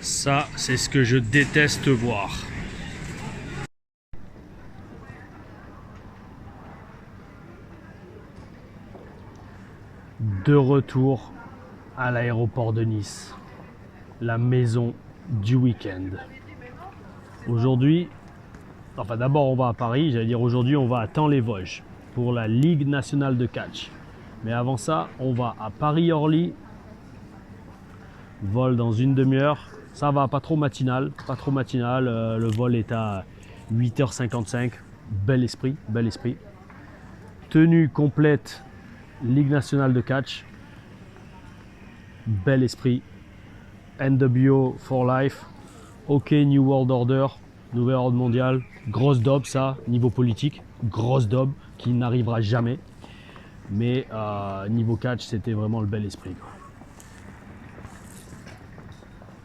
Ça, c'est ce que je déteste voir. De retour à l'aéroport de Nice, la maison du week-end. Aujourd'hui, enfin d'abord on va à Paris, j'allais dire aujourd'hui on va à Thaon-les-Vosges pour la Ligue nationale de catch. Mais avant ça, on va à Paris-Orly, vol dans une demi-heure. Ça va, pas trop matinal, le vol est à 8h55, bel esprit. Tenue complète, Ligue nationale de catch, bel esprit. NWO for life, OK New World Order, nouvel ordre mondial, grosse daube ça, niveau politique, grosse daube qui n'arrivera jamais. Mais niveau catch, c'était vraiment le bel esprit, quoi.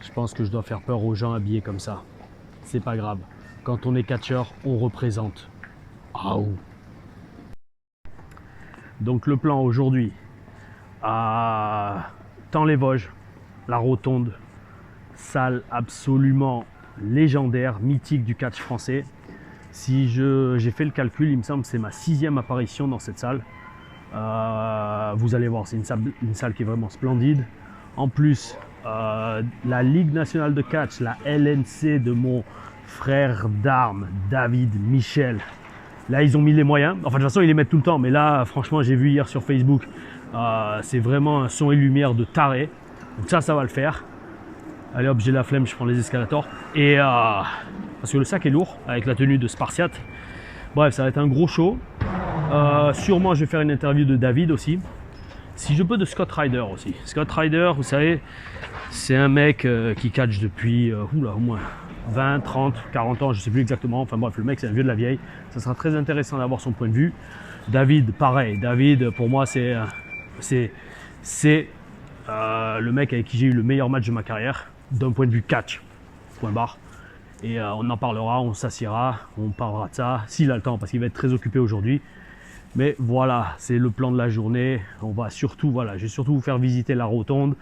Je pense que je dois faire peur aux gens habillés comme ça. C'est pas grave. Quand on est catcheur, on représente. Aouh. Donc le plan aujourd'hui, à Thaon-les-Vosges, la rotonde, salle absolument légendaire, mythique du catch français. Si j'ai fait le calcul, il me semble que c'est ma 6e apparition dans cette salle. Vous allez voir, c'est une salle qui est vraiment splendide. En plus, la Ligue nationale de catch, la LNC de mon frère d'armes, David Michel. Là, ils ont mis les moyens. Enfin, de toute façon, ils les mettent tout le temps. Mais là, franchement, j'ai vu hier sur Facebook, c'est vraiment un son et lumière de taré. Donc ça va le faire. Allez hop, j'ai la flemme, je prends les escalators. Et parce que le sac est lourd, avec la tenue de Spartiate. Bref, ça va être un gros show. Sûrement, je vais faire une interview de David aussi. Si je peux, de Scott Ryder aussi. Scott Ryder, vous savez, c'est un mec qui catch depuis au moins 20, 30, 40 ans, je ne sais plus exactement. Enfin bref, le mec, c'est un vieux de la vieille. Ça sera très intéressant d'avoir son point de vue. David, pareil. David, pour moi, c'est le mec avec qui j'ai eu le meilleur match de ma carrière, d'un point de vue catch. Point barre. Et on en parlera, on s'assiera, on parlera de ça, s'il a le temps, parce qu'il va être très occupé aujourd'hui. Mais voilà, c'est le plan de la journée. On va surtout, je vais surtout vous faire visiter la rotonde.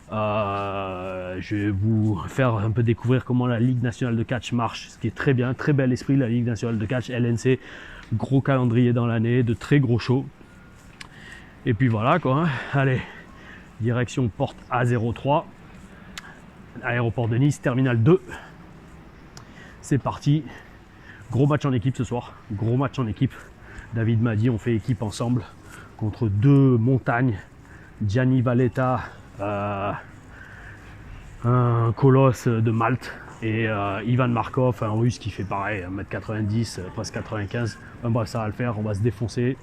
Je vais vous faire un peu découvrir comment la Ligue nationale de catch marche, ce qui est très bien, très bel esprit, la Ligue nationale de catch, LNC, gros calendrier dans l'année, de très gros shows. Et puis voilà quoi, hein. Allez, direction porte A03, aéroport de Nice, terminal 2. C'est parti, gros match en équipe ce soir, gros match en équipe. David m'a dit on fait équipe ensemble contre deux montagnes, Gianni Valletta, un colosse de Malte, et Ivan Markov, un russe qui fait pareil, 1m90, presque 95. Enfin, bref, ça va le faire, on va se défoncer.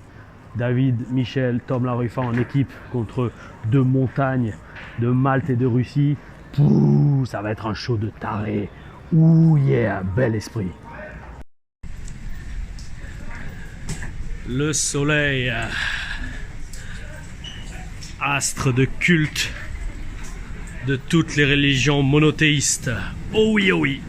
David, Michel, Tom Laruffa en équipe contre deux montagnes de Malte et de Russie. Pouh, ça va être un show de taré. Ouh yeah, bel esprit. Le soleil, astre de culte de toutes les religions monothéistes. Oh oui, oh oui.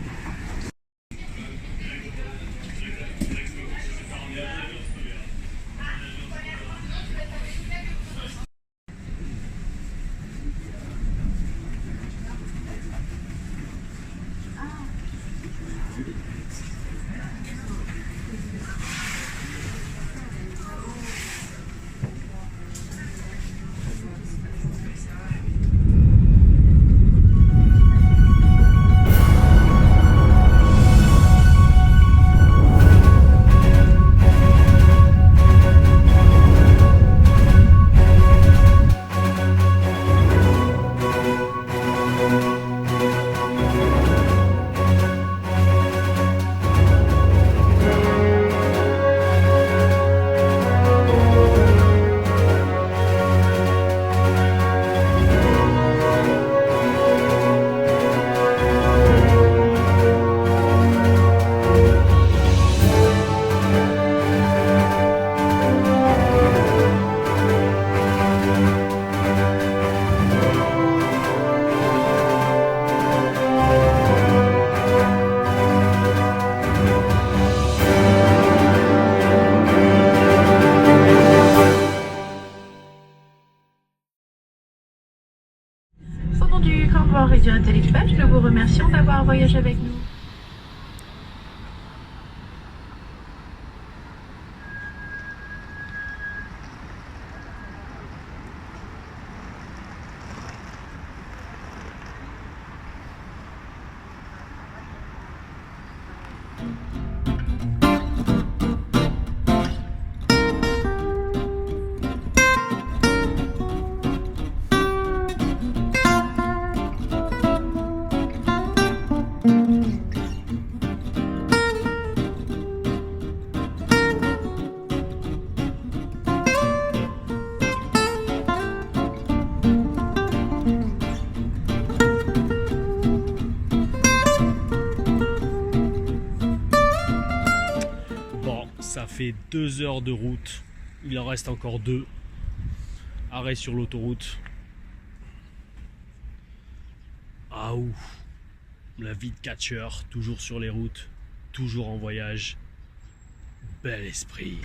du Intellipass, nous vous remercions d'avoir voyagé avec nous. Ça fait 2 heures de route, il en reste encore 2. Arrêt sur l'autoroute. Ah ouf, la vie de catcheur, toujours sur les routes, toujours en voyage. Bel esprit.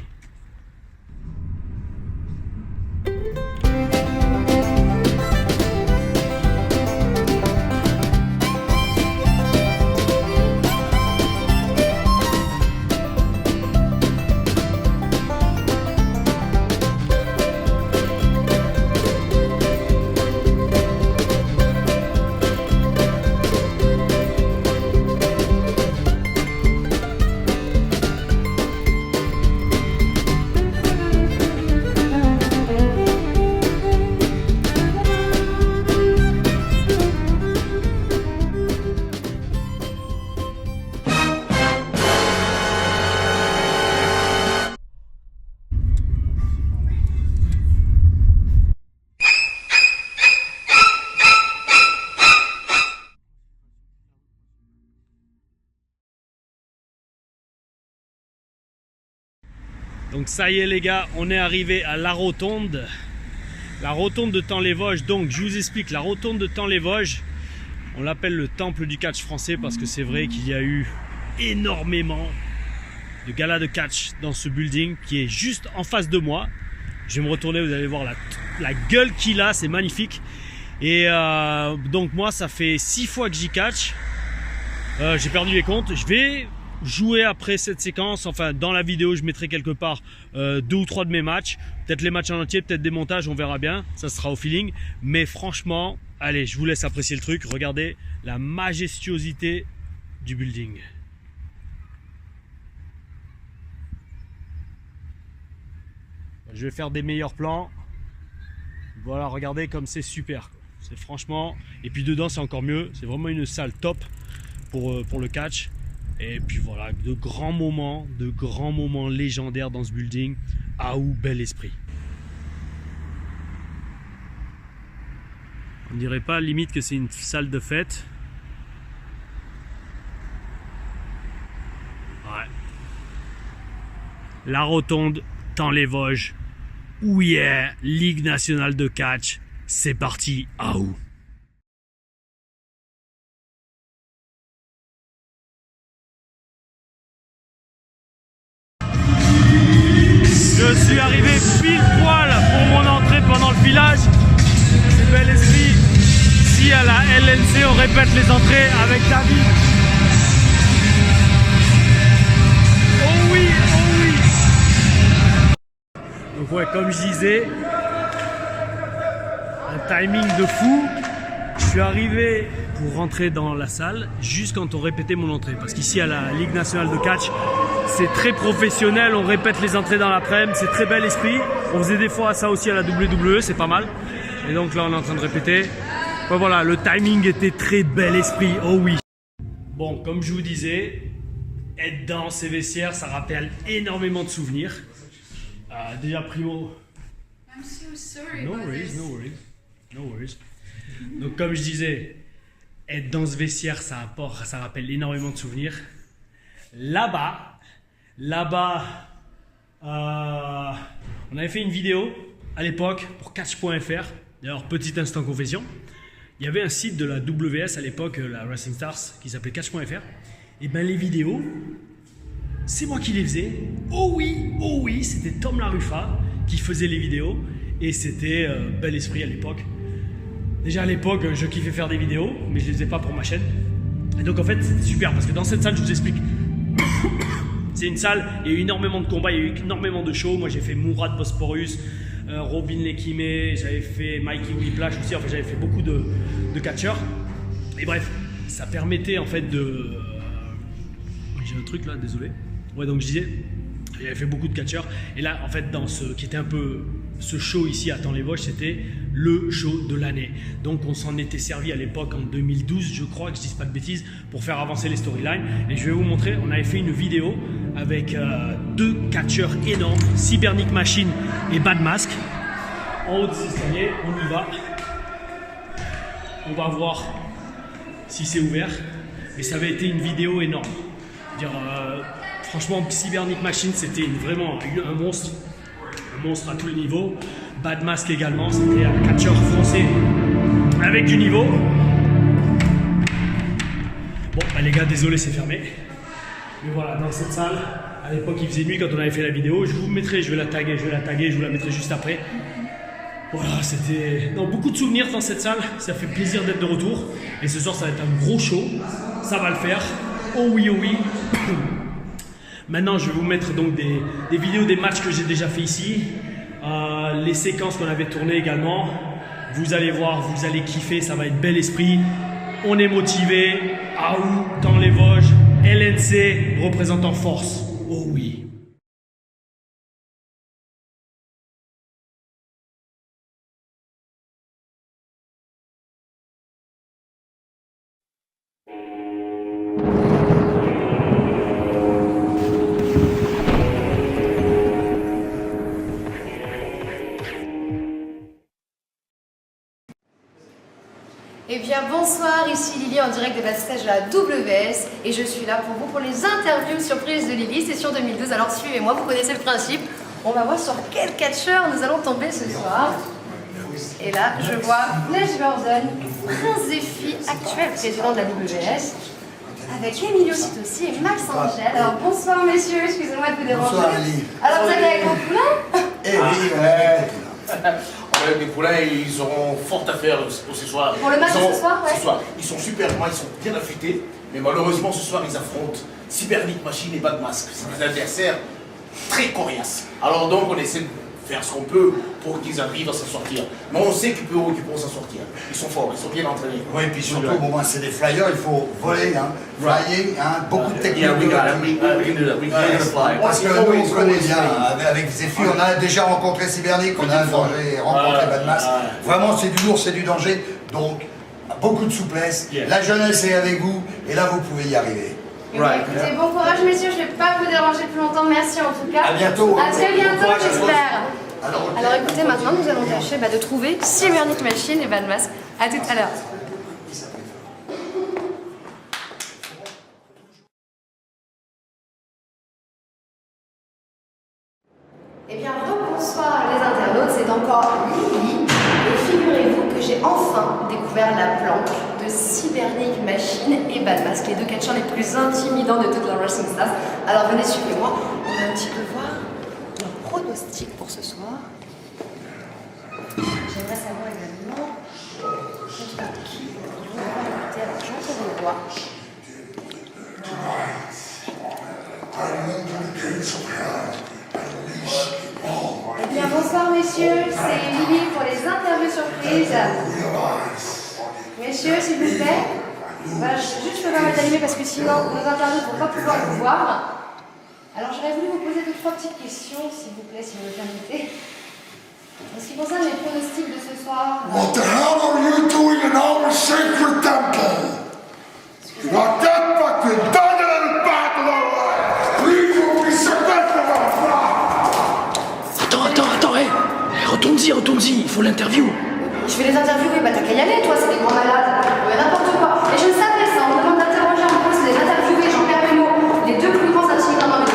Donc ça y est les gars, on est arrivé à la rotonde de Thaon-les-Vosges. Donc je vous explique, la rotonde de Thaon-les-Vosges, on l'appelle le temple du catch français parce que c'est vrai qu'il y a eu énormément de galas de catch dans ce building qui est juste en face de moi. Je vais me retourner, vous allez voir la gueule qu'il a, c'est magnifique. Et donc moi ça fait 6 fois que j'y catch, j'ai perdu les comptes. Je vais jouer après cette séquence, enfin dans la vidéo je mettrai quelque part 2 ou 3 de mes matchs, peut-être les matchs en entier, peut-être des montages, on verra bien, ça sera au feeling. Mais franchement, allez, je vous laisse apprécier le truc, regardez la majestuosité du building. Je vais faire des meilleurs plans. Voilà, regardez comme c'est super, c'est franchement, et puis dedans c'est encore mieux, c'est vraiment une salle top pour le catch. Et puis voilà, de grands moments légendaires dans ce building. Ah ou bel esprit. On dirait pas limite que c'est une salle de fête. Ouais. La rotonde, Thaon-les-Vosges. Oh yeah, Ligue nationale de catch. C'est parti, ah ou. Je suis arrivé pile poil pour mon entrée pendant le filage. C'est bel esprit. Ici à la LNC, on répète les entrées avec David. Oh oui, oh oui. Donc ouais, comme je disais, un timing de fou. Je suis arrivé pour rentrer dans la salle juste quand on répétait mon entrée. Parce qu'ici à la Ligue nationale de catch, c'est très professionnel, on répète les entrées dans l'après-midi, c'est très bel esprit. On faisait des fois ça aussi à la WWE, c'est pas mal. Et donc là on est en train de répéter. Ben voilà, le timing était très bel esprit, oh oui. Bon, comme je vous disais, être dans ces vestiaires, ça rappelle énormément de souvenirs. Déjà primo... I'm so sorry. No worries, no worries, no worries. Donc comme je disais, être dans ce vestiaire, ça rappelle énormément de souvenirs. Là-bas, on avait fait une vidéo à l'époque pour catch.fr. D'ailleurs, petit instant confession. Il y avait un site de la WS à l'époque, la Wrestling Stars, qui s'appelait catch.fr. Et ben les vidéos, c'est moi qui les faisais. Oh oui, c'était Tom Laruffa qui faisait les vidéos. Et c'était bel esprit à l'époque. Déjà à l'époque, je kiffais faire des vidéos, mais je les faisais pas pour ma chaîne. Et donc en fait, c'était super parce que dans cette salle, je vous explique. C'est une salle, il y a eu énormément de combats, il y a eu énormément de shows. Moi j'ai fait Mourad Bosporus, Robin Lekime, j'avais fait Mikey Whiplash aussi, en fait j'avais fait beaucoup de catcheurs. Et bref, ça permettait en fait de... J'ai un truc là, désolé. Ouais, donc je disais, j'avais fait beaucoup de catcheurs. Et là, en fait, dans ce qui était un peu ce show ici à Thaon-les-Vosges, c'était le show de l'année. Donc on s'en était servi à l'époque en 2012, je crois, que je dise pas de bêtises, pour faire avancer les storylines. Et je vais vous montrer, on avait fait une vidéo avec deux catcheurs énormes, Cybernic Machine et Bad Mask. En haut des escaliers, on y va. On va voir si c'est ouvert. Mais ça avait été une vidéo énorme. Franchement, Cybernic Machine, c'était vraiment un monstre à tous les niveaux. Bad Mask également, c'était un catcheur français avec du niveau. Bon, bah les gars, désolé, c'est fermé. Mais voilà, dans cette salle, à l'époque, il faisait nuit quand on avait fait la vidéo. Je vous mettrai, je vais la taguer, je vous la mettrai juste après. Voilà, c'était beaucoup de souvenirs dans cette salle. Ça fait plaisir d'être de retour. Et ce soir, ça va être un gros show. Ça va le faire. Oh oui, oh oui. Maintenant, je vais vous mettre donc des vidéos des matchs que j'ai déjà fait ici, les séquences qu'on avait tournées également. Vous allez voir, vous allez kiffer, ça va être bel esprit. On est motivé. Aou, Thaon-les-Vosges, LNC, représentant force. Oh oui. Eh bien bonsoir, ici Lily en direct des backstage de la WS et je suis là pour vous pour les interviews surprises de Lily, session 2012. Alors suivez-moi, vous connaissez le principe. On va voir sur quel catcheur nous allons tomber ce soir. Et là, je vois Neige Gordon, Prince Zephy, actuel président de la WS, avec Emilio Sitossi et Max Angel. Alors bonsoir messieurs, excusez-moi de vous déranger. Bonsoir Lily. Alors vous êtes avec vos poulains? Eh oui, on est avec les poulains. Les poulains, ils auront fort à faire ce soir. Pour le match de ce soir, ouais. Ce soir, ils sont super loin, ils sont bien affûtés. Mais malheureusement, ce soir, ils affrontent Cybernic Machine et Bad Mask. C'est des adversaires très coriaces. Alors donc, on essaie de faire ce qu'on peut pour qu'ils arrivent à s'en sortir. Mais on sait qu'ils pourront s'en sortir. Ils sont forts, ils sont bien entraînés. Oui, et puis surtout, au moment c'est des flyers, il faut voler, hein, flying, hein, beaucoup de techniques. Yeah, we can do that. We can fly. Parce que nous, on connaît bien, avec Zephy, on a déjà rencontré Cybernic, on a rencontré Bad Mask. Vraiment, c'est du lourd, c'est du danger. Donc, beaucoup de souplesse. La jeunesse est avec vous, et là, vous pouvez y arriver. Eh bien, écoutez, bon courage messieurs, je ne vais pas vous déranger plus longtemps, merci en tout cas. À bientôt. À très bientôt, j'espère. Alors écoutez, maintenant nous allons tâcher de trouver Cybernic Machine et Bad Mask. A tout à l'heure. Eh bien, bonsoir les internautes, c'est encore Lily. Et figurez-vous que j'ai enfin découvert la planque de Cybernic Machine et Bad Mask, les deux catcheurs les plus intimidants de toute la Wrestling Stars. Alors venez, suivez-moi, on va un petit peu voir leur pronostic pour ce soir. J'aimerais savoir également contre qui ils vont devoir lutter. Alors j'entends les voix. Eh bien, bonsoir messieurs, c'est Lily pour les interviews surprises. Messieurs, s'il vous plaît. Voilà, juste je peux pas mal d'animer parce que sinon nos internautes ne vont pas pouvoir vous voir. Alors j'aurais voulu vous poser 2-3 petites questions, s'il vous plaît, si vous me permettez. En ce qui concerne les pronostics de ce soir. What the hell are you doing in our sacred temple? You got that fucking done in the back of the line. Please will be submitted of Attends, hé! Retourne-y, il faut l'interview! Je vais les interviewer, bah t'as qu'à y aller, toi, c'est des grands malades. N'importe quoi. Et je savais ça, on me demande d'interroger un peu, c'est les interviewer, Jean-Pierre Pénaud, les deux plus grands intimidants dans le monde.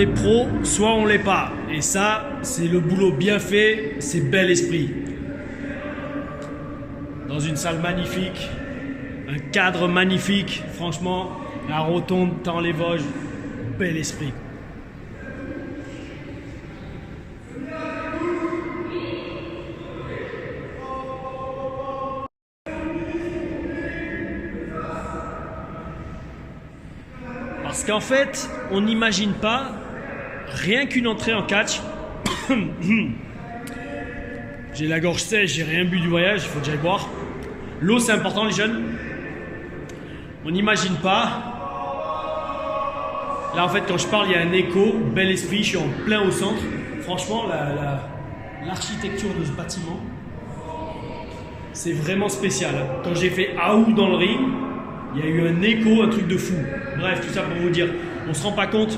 est pro, soit on l'est pas. Et ça, c'est le boulot bien fait, c'est bel esprit. Dans une salle magnifique, un cadre magnifique, franchement, la rotonde, tant les Vosges, bel esprit. Parce qu'en fait, on n'imagine pas, rien qu'une entrée en catch, j'ai la gorge sèche, j'ai rien bu du voyage, il faut déjà y boire. L'eau c'est important les jeunes. On n'imagine pas. Là en fait quand je parle il y a un écho, bel esprit, je suis en plein au centre. Franchement l'architecture de ce bâtiment, c'est vraiment spécial. Quand j'ai fait Aou dans le ring, il y a eu un écho, un truc de fou. Bref, tout ça pour vous dire, on ne se rend pas compte,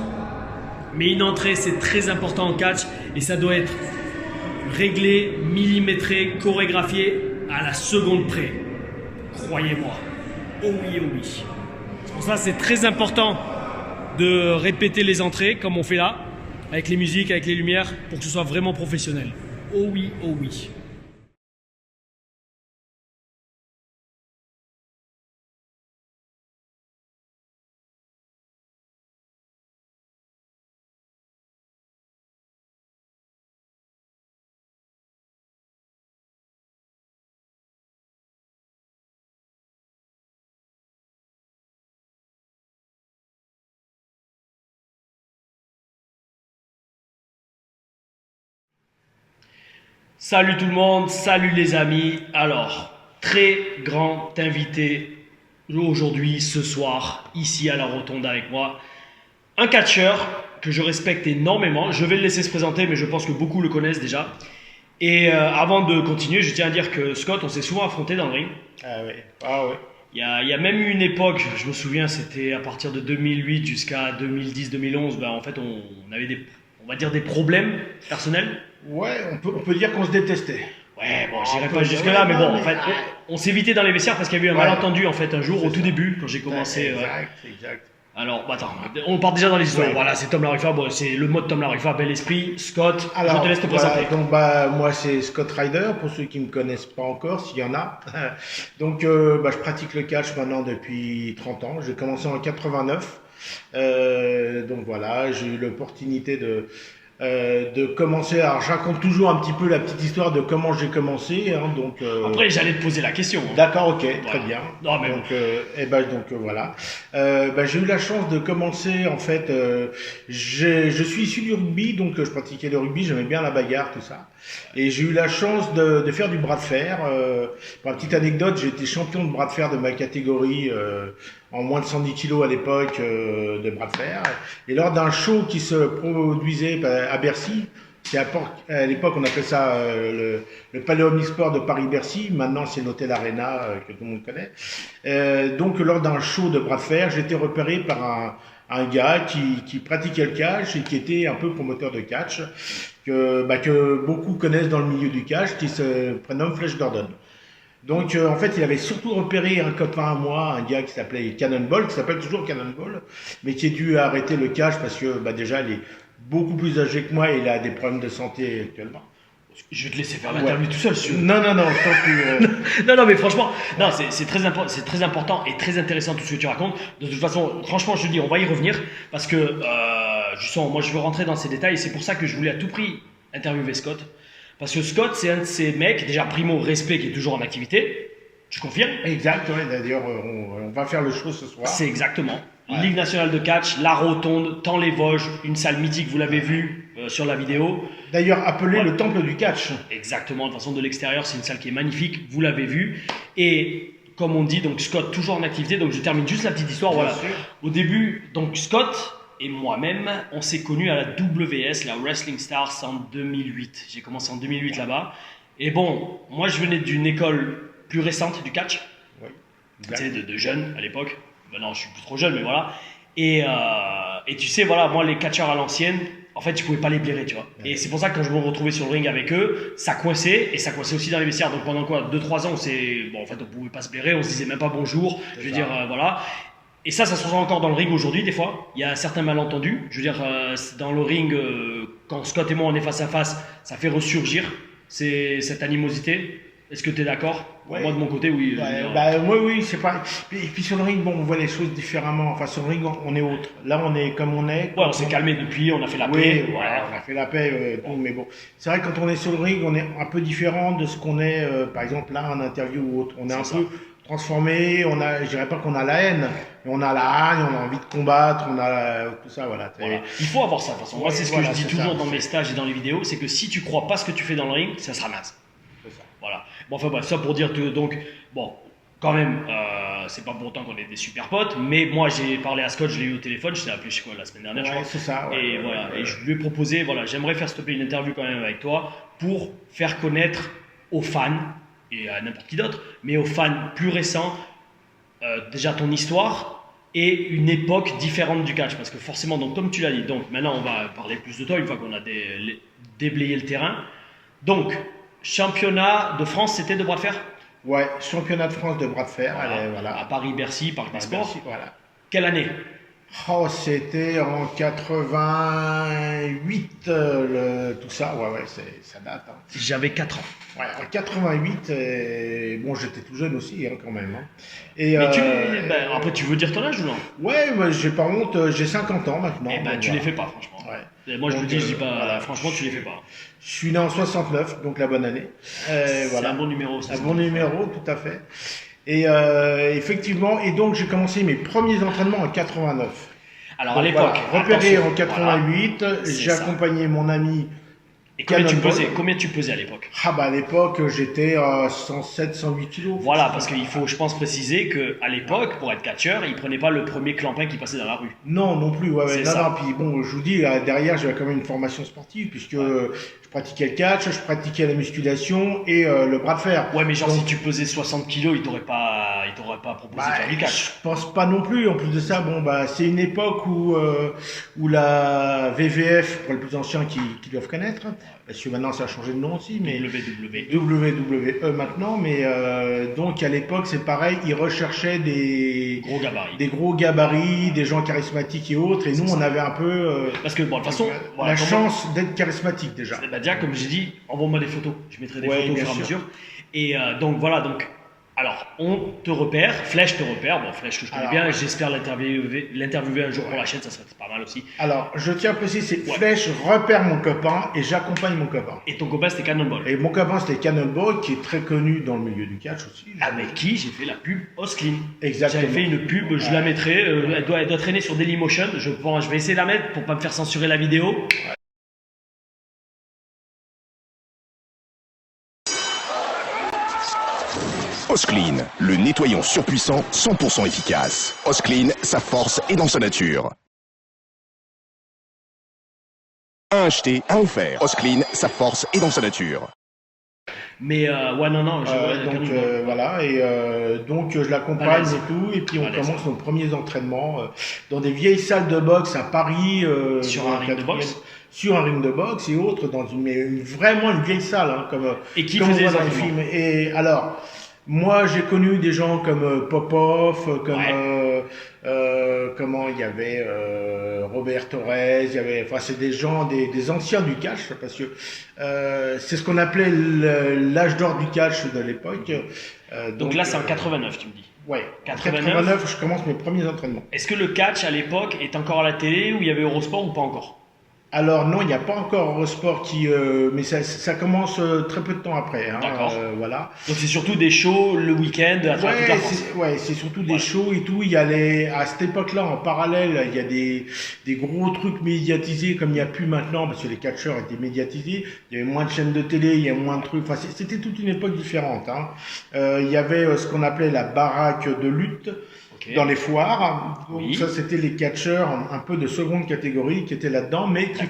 mais une entrée c'est très important en catch et ça doit être réglé, millimétré, chorégraphié à la seconde près. Croyez-moi. Oh oui, oh oui. Pour ça, c'est très important de répéter les entrées comme on fait là, avec les musiques, avec les lumières, pour que ce soit vraiment professionnel. Oh oui, oh oui. Salut tout le monde, salut les amis. Alors, très grand invité aujourd'hui, ce soir, ici à la Rotonde avec moi. Un catcheur que je respecte énormément. Je vais le laisser se présenter, mais je pense que beaucoup le connaissent déjà. Et avant de continuer, je tiens à dire que Scott, on s'est souvent affronté dans le ring. Ah oui, ah oui. Il y a même eu une époque, je me souviens, c'était à partir de 2008 jusqu'à 2010-2011, ben en fait on avait on va dire des problèmes personnels. Ouais, on peut dire qu'on se détestait. Ouais, bon, j'irai pas jusque là, mais bon, en fait, on s'évitait dans les vestiaires parce qu'il y avait eu un malentendu en fait un jour au tout début quand j'ai commencé. Exact. Alors, attends, on part déjà dans les histoires. Ouais. Voilà, c'est Tom Larifa, bon, c'est le mode Tom Larifa, bel esprit. Scott, alors, je te laisse te présenter. Donc, moi, c'est Scott Ryder, pour ceux qui ne me connaissent pas encore, s'il y en a. Donc, je pratique le catch maintenant depuis 30 ans. J'ai commencé en 89. Donc, voilà, j'ai eu l'opportunité de commencer. Alors, je raconte toujours un petit peu la petite histoire de comment j'ai commencé. Hein, donc, après, j'allais te poser la question. Hein. D'accord, ok, voilà. très bien. Non, mais donc, voilà. J'ai eu la chance de commencer. En fait, je suis issu du rugby, donc je pratiquais le rugby. J'aimais bien la bagarre, tout ça. Et j'ai eu la chance de faire du bras de fer. Pour une petite anecdote, j'ai été champion de bras de fer de ma catégorie en moins de 110 kilos à l'époque de bras de fer. Et lors d'un show qui se produisait à Bercy, à l'époque on appelait ça le Palais Omnisport de Paris-Bercy, maintenant c'est l'Hôtel Arena que tout le monde connaît. Donc lors d'un show de bras de fer, j'ai été repéré par un gars qui pratiquait le catch et qui était un peu promoteur de catch, que beaucoup connaissent dans le milieu du catch, qui se prénomme Flash Gordon. Donc en fait il avait surtout repéré un copain à moi, un gars qui s'appelait Cannonball, qui s'appelle toujours Cannonball, mais qui a dû arrêter le catch parce que déjà il est beaucoup plus âgé que moi et il a des problèmes de santé actuellement. Je vais te laisser faire l'interview tout seul. Non, je t'en prie. non, mais franchement, non, c'est très important et très intéressant tout ce que tu racontes. De toute façon, franchement, je te dis, on va y revenir parce que justement, moi, je veux rentrer dans ces détails et c'est pour ça que je voulais à tout prix interviewer Scott. Parce que Scott, c'est un de ces mecs, déjà primo respect, qui est toujours en activité. Tu confirmes? Exact, ouais, d'ailleurs, on va faire le show ce soir. C'est exactement. Ouais. Ligue nationale de catch, la Rotonde, tant les Vosges, une salle mythique, vous l'avez vu sur la vidéo. D'ailleurs, appelé le temple du catch. Exactement, de toute façon, de l'extérieur, c'est une salle qui est magnifique, vous l'avez vu. Et comme on dit, donc Scott, toujours en activité, donc je termine juste la petite histoire. Bien voilà. Sûr. Au début, donc Scott et moi-même, on s'est connus à la WS, la Wrestling Stars, en 2008. J'ai commencé en 2008 là-bas. Et bon, moi, je venais d'une école plus récente du catch. Oui. Tu sais, de jeunes à l'époque. Ben non, je suis plus trop jeune, mais voilà. Et tu sais, voilà, moi, les catcheurs à l'ancienne, en fait, je pouvais pas les blairer, tu vois. Ouais. Et c'est pour ça que quand je me retrouvais sur le ring avec eux, ça coinçait, et ça coinçait aussi dans les vestiaires. Donc pendant quoi 2-3 ans, en fait, on pouvait pas se blairer, on se disait même pas bonjour. Je veux dire, voilà. Et ça se ressent encore dans le ring aujourd'hui, des fois. Il y a certains malentendus. Je veux dire, dans le ring, quand Scott et moi on est face à face, ça fait ressurgir cette animosité. Est-ce que tu es d'accord? Ouais. Moi, de mon côté, oui. Moi, oui, c'est pas. Et puis sur le ring, bon, on voit les choses différemment. Enfin, sur le ring, on est autre. Là, on est comme on est. Ouais, on s'est calmé depuis, on a fait la paix. Voilà, on a fait la paix. Mais bon, c'est vrai que quand on est sur le ring, on est un peu différent de ce qu'on est, par exemple, là, en interview ou autre. On est un peu transformé. Je dirais pas qu'on a la haine, mais on a la haine, on a envie de combattre, on a tout ça, voilà. Il faut avoir ça, de toute façon. Moi, c'est ce que je dis toujours dans mes stages et dans les vidéos, c'est que si tu crois pas ce que tu fais dans le ring, ça sera naze. Voilà. Bon, enfin, ça pour dire que, donc, bon, quand même, c'est pas pour autant qu'on est des super potes, mais moi, j'ai parlé à Scott, je l'ai eu au téléphone, je t'ai appelé, je sais quoi, la semaine dernière, je crois. C'est ça, et voilà, et je lui ai proposé, voilà, j'aimerais faire, s'il te plaît, une interview quand même avec toi pour faire connaître aux fans, et à n'importe qui d'autre, mais aux fans plus récents, déjà ton histoire et une époque différente du catch, parce que forcément, donc, comme tu l'as dit, donc maintenant, on va parler plus de toi, une fois qu'on a déblayé le terrain. Donc, championnat de France, c'était de bras de fer? Ouais, championnat de France de bras de fer. Voilà. À Paris-Bercy, Parc des Sports. Voilà. Quelle année? Oh, c'était en 88, tout ça. Ouais, ça date. Hein. J'avais 4 ans. Ouais, en 88, bon, j'étais tout jeune aussi, hein, quand même. Hein. Mais après, tu veux dire ton âge ou non? Ouais, moi, j'ai pas honte, j'ai 50 ans maintenant. Eh ben, tu les fais pas, franchement. Ouais. Et moi, je dis pas, voilà, franchement, tu les fais pas. Je suis né en 69, donc la bonne année. C'est un bon numéro. Un bon numéro, tout à fait. Et effectivement, et donc j'ai commencé mes premiers entraînements en 89. Alors à l'époque, repéré en 88, j'ai accompagné mon ami. Et combien tu pesais à l'époque? Ah bah à l'époque j'étais à 107, 108 kilos. Voilà, parce qu'il faut, je pense, préciser qu'à l'époque, pour être catcheur, il prenait pas le premier clampin qui passait dans la rue. Non plus, non, puis bon, je vous dis, derrière j'avais quand même une formation sportive, puisque je pratiquais le catch, je pratiquais la musculation et le bras de fer. Ouais, mais genre si tu pesais 60 kilos, il t'aurait pas proposé de faire du catch. Je pense pas non plus. En plus de ça, bon c'est une époque où la VVF, pour les plus anciens qui doivent connaître, parce que maintenant ça a changé de nom aussi, mais WWE maintenant, mais donc à l'époque c'est pareil, ils recherchaient des gros gabarits, des gens charismatiques et autres, et nous on avait un peu parce que bon, de toute façon, la chance d'être charismatique déjà. Déjà, comme j'ai dit, envoie-moi des photos, je mettrai des photos au fur et à mesure. Et donc voilà, donc alors on te repère, Flèche te repère, bon Flèche que je connais bien, j'espère l'interviewer un jour pour la chaîne, ça serait pas mal aussi. Alors je tiens à préciser, Flèche repère mon copain et j'accompagne mon copain. Et ton copain c'était Cannonball. Et mon copain c'était Cannonball, qui est très connu dans le milieu du catch aussi. Avec qui j'ai fait la pub Osclean. Exactement. J'avais fait une pub, je la mettrai, elle doit traîner sur Dailymotion, je vais essayer de la mettre pour pas me faire censurer la vidéo. Osclean, le nettoyant surpuissant 100% efficace. Osclean, sa force est dans sa nature. Un acheté, un offert. Osclean, sa force est dans sa nature. Mais non, voilà, et donc je l'accompagne et tout, et puis on commence nos premiers entraînements dans des vieilles salles de boxe à Paris. Sur un ring de boxe. Sur un ring de boxe et autres, dans vraiment une vieille salle, hein, et qui faisait les entraînements. Et alors, moi j'ai connu des gens comme Popov, comment il y avait Robert Torres, il y avait, enfin c'est des gens, des anciens du catch, parce que c'est ce qu'on appelait l'âge d'or du catch de l'époque. Donc là c'est en 89 tu me dis. Ouais, 89 je commence mes premiers entraînements. Est-ce que le catch à l'époque est encore à la télé, ou il y avait Eurosport ou pas encore? Alors non, il n'y a pas encore Eurosport mais ça commence très peu de temps après. Hein, d'accord. Voilà. Donc c'est surtout des shows le week-end à travers toute la France. C'est surtout des shows et tout. Il y a à cette époque-là, en parallèle, il y a des gros trucs médiatisés comme il n'y a plus maintenant, parce que les catcheurs étaient médiatisés. Il y avait moins de chaînes de télé, il y avait moins de trucs. Enfin, c'était toute une époque différente. Hein. Il y avait ce qu'on appelait la baraque de lutte. Dans les foires, donc ça c'était les catcheurs un peu de seconde catégorie qui étaient là-dedans, mais qui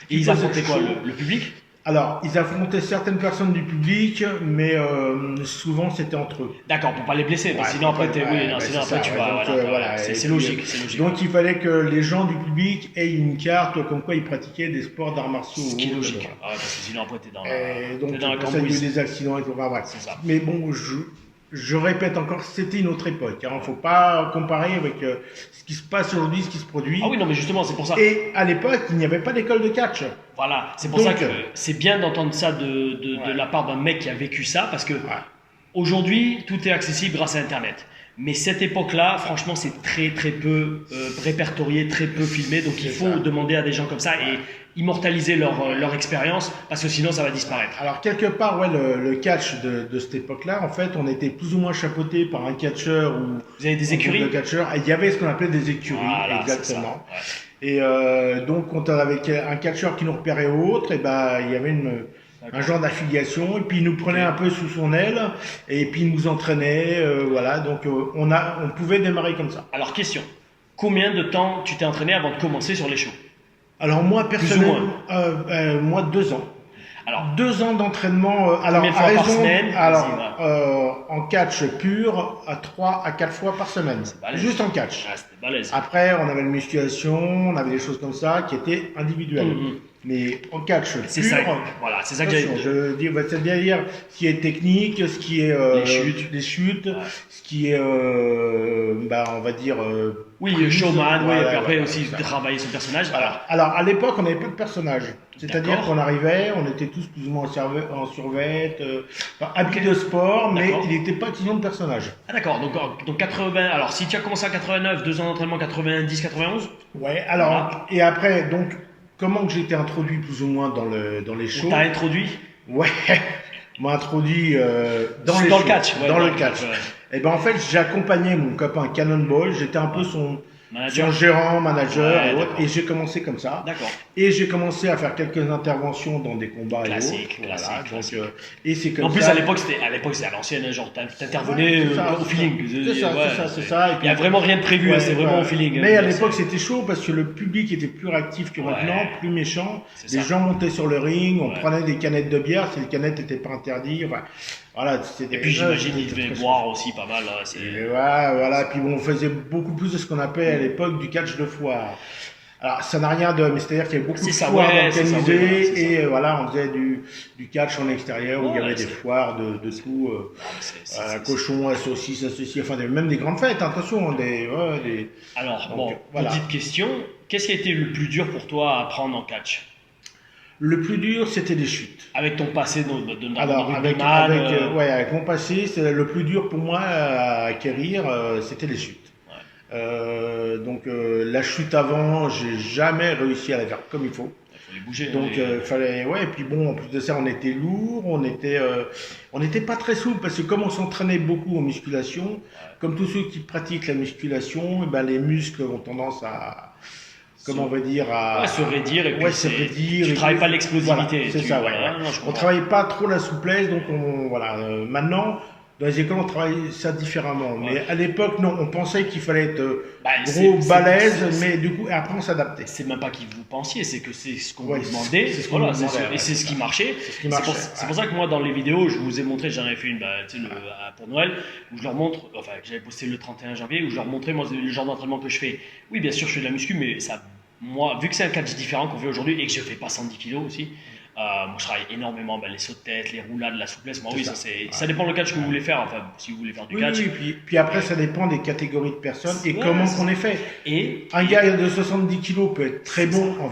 ils affrontaient quoi, le public? Alors, ils affrontaient certaines personnes du public, mais souvent c'était entre eux. D'accord, pour pas les blesser, mais sinon après, tu vas. C'est logique, c'est logique. Donc il fallait que les gens du public aient une carte comme quoi ils pratiquaient des sports d'arts martiaux. Ce qui est logique. Parce que sinon après t'es dans la cambouise. Il y a eu des accidents et tout. C'est ça. Mais bon, je répète encore, c'était une autre époque. Il ne faut pas comparer avec ce qui se passe aujourd'hui, ce qui se produit. Ah oui, non, mais justement, c'est pour ça. Et à l'époque, il n'y avait pas d'école de catch. Voilà, c'est pour ça que c'est bien d'entendre ça de la part d'un mec qui a vécu ça, parce que aujourd'hui, tout est accessible grâce à Internet. Mais cette époque-là, franchement, c'est très très peu répertorié, très peu filmé. Donc il faut demander à des gens comme ça et immortaliser leur expérience, parce que sinon ça va disparaître. Alors quelque part, le catch de cette époque-là, en fait, on était plus ou moins chapeauté par un catcheur ou vous avez des écuries. Il y avait ce qu'on appelait des écuries, voilà, exactement. Et donc quand on avait un catcheur qui nous repérait ou autre, et ben il y avait un genre d'affiliation, et puis il nous prenait un peu sous son aile, et puis il nous entraînait, voilà, donc on pouvait démarrer comme ça. Alors question, combien de temps tu t'es entraîné avant de commencer sur les shows? Alors moi personnellement, moi 2 ans. Alors 2 ans d'entraînement, alors combien de fois par semaine? En catch pur, à 3 à 4 fois par semaine, juste en catch. Ah, c'était balèze. Après on avait la musculation, on avait des choses comme ça qui étaient individuelles. Mais en catch pur, c'est ça, voilà, c'est ça que j'allais dire. Je dis, c'est-à-dire ce qui est technique, ce qui est les chutes, ce qui est, on va dire. Oui, showman, oui, et puis après voilà, aussi travailler son personnage. Voilà. Alors à l'époque, on n'avait pas de personnage. C'est-à-dire qu'on arrivait, on était tous plus ou moins en survêt, habillés de sport, mais il n'était pas question de personnage. Ah d'accord, donc 80, alors si tu as commencé en 89, 2 ans d'entraînement 90, 91. Ouais, alors, et après, donc, comment que j'ai été introduit plus ou moins dans les shows. T'as introduit? Ouais, m'a introduit dans le catch. Ouais, dans le catch. Et ben en fait, j'ai accompagné mon copain Cannonball, j'étais un peu son gérant, manager et j'ai commencé comme ça. D'accord. Et j'ai commencé à faire quelques interventions dans des combats classique. Donc, et c'est comme en plus, ça. à l'époque, c'était à l'ancienne, genre t'intervenais au feeling. C'est ça. Il n'y a vraiment rien de prévu, c'est vraiment au feeling. Mais à l'époque, c'était chaud parce que le public était plus réactif que maintenant, plus méchant. Les gens montaient sur le ring, on prenait des canettes de bière si les canettes n'étaient pas interdites. Voilà, et puis j'imagine qu'ils devaient boire aussi pas mal. Voilà, puis bon, on faisait beaucoup plus de ce qu'on appelait à l'époque du catch de foire. Alors ça n'a rien de, mais c'est-à-dire qu'il y avait beaucoup de foires organisées et voilà, on faisait du catch en extérieur où il y avait des foires de tout, cochons, saucisses, enfin même des grandes fêtes, attention, Alors bon, petite question, qu'est-ce qui a été le plus dur pour toi à apprendre en catch? Le plus dur, c'était les chutes. Avec ton passé avec mon passé, c'est le plus dur pour moi à acquérir, c'était les chutes. Donc la chute avant, j'ai jamais réussi à la faire comme il faut. Il fallait bouger. Donc fallait, et puis bon, en plus de ça, on était lourd, on n'était pas très souple parce que comme on s'entraînait beaucoup en musculation, comme tous ceux qui pratiquent la musculation, les muscles ont tendance à comment on va dire se raidir et puis tu travailles pas l'explosivité. Voilà, c'est ça. On travaille pas trop la souplesse, donc maintenant dans les écoles on travaille ça différemment. Mais à l'époque non, on pensait qu'il fallait être gros, balèze, mais du coup après on s'adaptait. C'est même pas que vous pensiez, c'est que c'est ce qu'on vous demandait, et c'est ce qui marchait. C'est pour ça que moi dans les vidéos, je vous ai montré, j'en avais fait une pour Noël, où je leur montre, enfin que j'avais posté le 31 janvier, où je leur montrais moi le genre d'entraînement que je fais. Oui bien sûr je fais de la muscu, mais ça, moi vu que c'est un catch différent qu'on fait aujourd'hui et que je fais pas 110 kg aussi, moi je travaille énormément les sauts de tête, les roulades, la souplesse. Moi ça dépend le catch que vous voulez faire, enfin si vous voulez faire du catch. Puis après ça dépend des catégories de personnes et comment qu'on est fait. Un gars de 70 kg peut être très bon en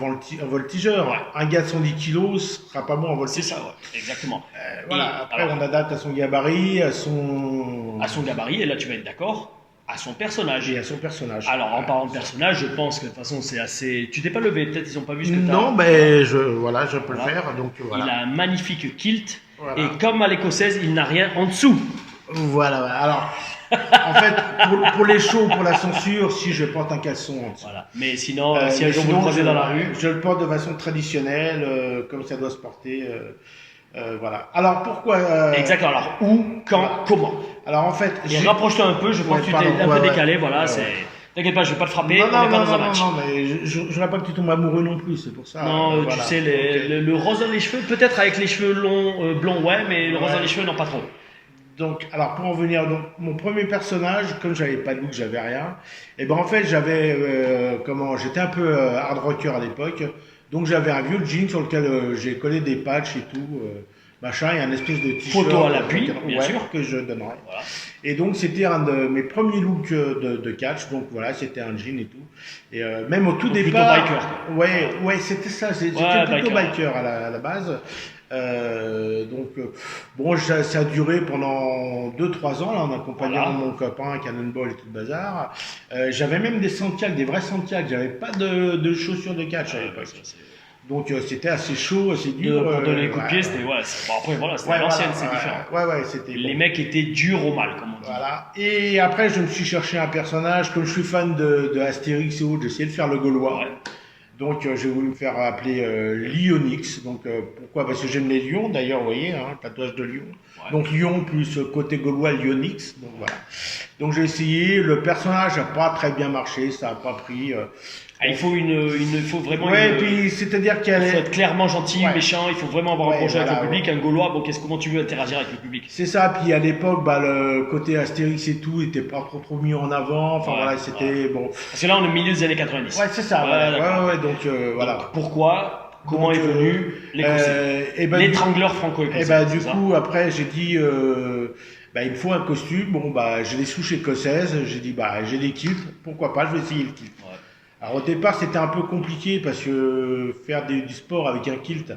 voltigeur, un gars de 110 kg sera pas bon en voltigeur. C'est ça, exactement. Après on adapte à son gabarit, à son gabarit, et là tu vas être d'accord, à son personnage. Et à son personnage. Alors en parlant de personnage, je pense que de toute façon c'est assez... Tu t'es pas levé, peut-être ils ont pas vu ce que tu as. Non, mais je peux le faire. Donc, voilà. Il a un magnifique kilt, et comme à l'écossaise, il n'a rien en dessous. Voilà, alors... en fait, pour les shows, pour la censure, si je porte un caleçon en dessous. Voilà. Mais sinon, si un jour vous le croisez dans la rue... Je le porte de façon traditionnelle, comme ça doit se porter... voilà. Alors pourquoi Exactement. Alors où, quand, comment? Alors en fait, rapproche-toi un peu. Je pense que tu t'es un peu décalé. Voilà. T'inquiète pas, je vais pas te frapper. Non, mais je voudrais pas que tu tombes amoureux non plus. C'est pour ça. Non, tu sais, le rose dans les cheveux, peut-être avec les cheveux longs, blonds, mais le rose dans les cheveux, non, pas trop. Donc, alors pour en venir, mon premier personnage, comme j'avais pas de look, j'avais rien. Et ben en fait, j'étais un peu hard rocker à l'époque. Donc j'avais un vieux jean sur lequel j'ai collé des patchs et tout. machin, et un espèce de t-shirt. Photo à l'appui, bien sûr. Que je donnerai. Voilà. Et donc, c'était un de mes premiers looks de catch. Donc, voilà, c'était un jean et tout. Et même au tout départ. Plutôt biker. Ouais, c'était ça. J'étais plutôt biker à la base. Bon, ça a duré pendant 2-3 ans, là, en accompagnant mon copain Cannonball et tout le bazar. J'avais même des Santiago, des vrais Santiago. J'avais pas de chaussures de catch à l'époque. Donc c'était assez chaud, assez dur. Pour donner les coups de pied, c'était bon, après voilà, c'était l'ancienne, c'est différent. C'était. Les mecs étaient durs au mal, comme on dit. Voilà. Et après, je me suis cherché un personnage. Comme je suis fan de Astérix et autres, j'ai essayé de faire le Gaulois. Ouais. Donc j'ai voulu me faire appeler Lyonix. Donc pourquoi? Parce que j'aime les lions. D'ailleurs, vous voyez, le tatouage de lion. Ouais. Donc Lyon plus côté gaulois Lyonix. Donc voilà. Donc j'ai essayé. Le personnage n'a pas très bien marché, ça n'a pas pris. Il faut vraiment. Ouais, et puis c'est-à-dire qu'il faut être clairement gentil, méchant. Il faut vraiment avoir un projet avec le public. Un Gaulois, bon, comment tu veux interagir avec le public? C'est ça. Puis à l'époque, le côté Astérix et tout était pas trop mis en avant. Enfin voilà, c'était bon. Parce que là, on est au milieu des années 90. Ouais, c'est ça. Donc voilà. Donc, pourquoi? Comment est venu l'étrangleur franco-écossais? Du coup, après, j'ai dit. Il me faut un costume. Bon, j'ai des souches écossaises. J'ai dit, j'ai des kilts. Pourquoi pas? Je vais essayer le kilt. Ouais. Alors au départ, c'était un peu compliqué parce que faire du sport avec un kilt,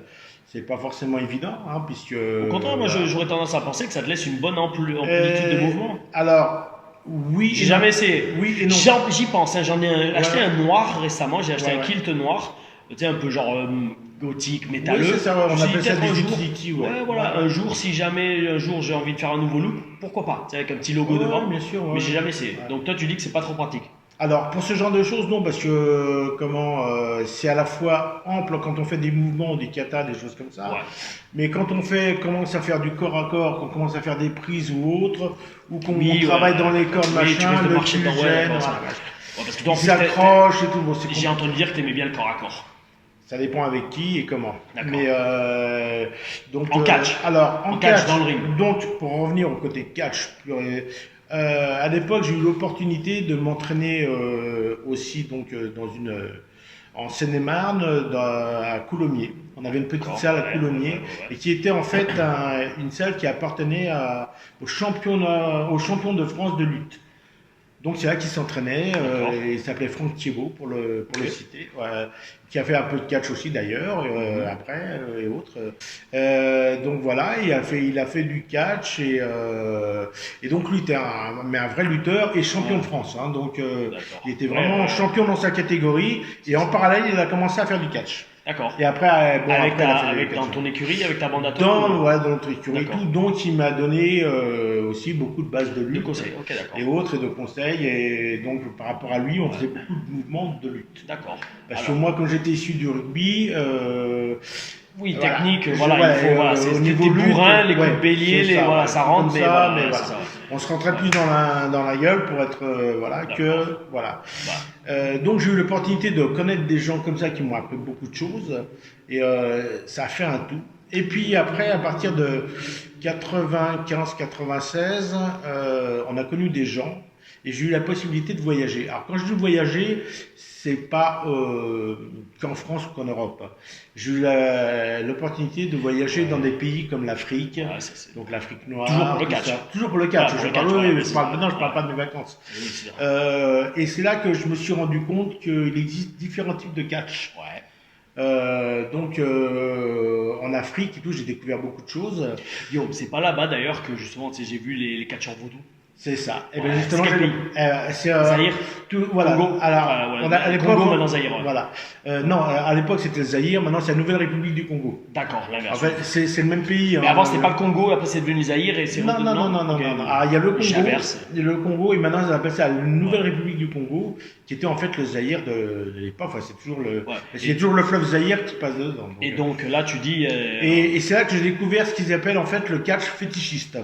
c'est pas forcément évident, puisque. Au contraire, moi, j'aurais tendance à penser que ça te laisse une bonne amplitude de mouvement. Alors. Oui. J'ai jamais essayé. Oui et non. J'y pense. J'en ai acheté un noir récemment. J'ai acheté un kilt noir. Tu sais, un peu genre gothique, métalleux. Oui, c'est ça, on appelle ça des utility. Un jour, si jamais j'ai envie de faire un nouveau look, pourquoi pas, avec un petit logo devant. Bien sûr. Mais j'ai jamais essayé. Donc toi, tu dis que c'est pas trop pratique. Alors pour ce genre de choses, non, parce que c'est à la fois ample quand on fait des mouvements, des katas, des choses comme ça. Ouais. Mais quand on commence à faire du corps à corps, qu'on commence à faire des prises ou autres, ou qu'on travaille dans les cordes, machin, le marcher dans parce que toi, il s'accroche et tout. Bon, j'ai entendu dire que tu aimais bien le corps à corps. Ça dépend avec qui et comment. D'accord. Mais donc en catch. Alors en catch dans le ring. Donc pour revenir au côté catch. À l'époque, j'ai eu l'opportunité de m'entraîner aussi en Seine-et-Marne, à Coulommiers. On avait une petite salle à Coulommiers et qui était en fait une salle qui appartenait au champion de France de lutte. Donc c'est là qu'il s'entraînait, il s'appelait Franck Thiebaud pour le citer, qui a fait un peu de catch aussi d'ailleurs, après et autres. Donc voilà, il a fait du catch et donc lui était un vrai lutteur et champion de France. Donc il était vraiment champion dans sa catégorie et en parallèle il a commencé à faire du catch. D'accord. Et après, dans ton écurie, avec ta bande à toi. Dans notre écurie et tout. Donc, il m'a donné aussi beaucoup de bases de lutte. De conseils, et autres, et de conseils. Et donc, par rapport à lui, on faisait beaucoup de mouvements de lutte. D'accord. Parce que moi, quand j'étais issu du rugby. Oui, technique, il faut, c'était bourrin, les coups de bélier, ça rentre, mais voilà. On se rentrait plus dans la gueule pour être, donc j'ai eu l'opportunité de connaître des gens comme ça qui m'ont appris beaucoup de choses, et ça a fait un tout. Et puis après, à partir de 95-96, on a connu des gens, et j'ai eu la possibilité de voyager. Alors quand je dis voyager, c'est pas qu'en France ou qu'en Europe. J'ai eu l'opportunité de voyager dans des pays comme l'Afrique, donc l'Afrique noire. Toujours pour le catch. Toujours pour le catch. Je parle pas de mes vacances. Et c'est là que je me suis rendu compte qu'il existe différents types de catch. En Afrique et tout, j'ai découvert beaucoup de choses. Guillaume, c'est pas là-bas d'ailleurs que justement j'ai vu les catcheurs vaudous. C'est ça. Et bien justement, c'est Zaïre. Voilà. Congo. Alors, à l'époque, Congo, maintenant Zaïre. Voilà. Non, à l'époque c'était le Zaïre. Maintenant c'est la Nouvelle République du Congo. D'accord, l'inverse. En fait, c'est le même pays. Mais avant c'était pas le Congo, après c'est devenu Zaïre et c'est. Non. Alors, il y a le Congo. Le Congo et maintenant ils appellent ça la Nouvelle République du Congo, qui était en fait le Zaïre de l'époque. Enfin, c'est toujours c'est toujours le fleuve Zaïre qui passe dedans. Et donc là, tu dis. Et c'est là que j'ai découvert ce qu'ils appellent en fait le catch fétichiste.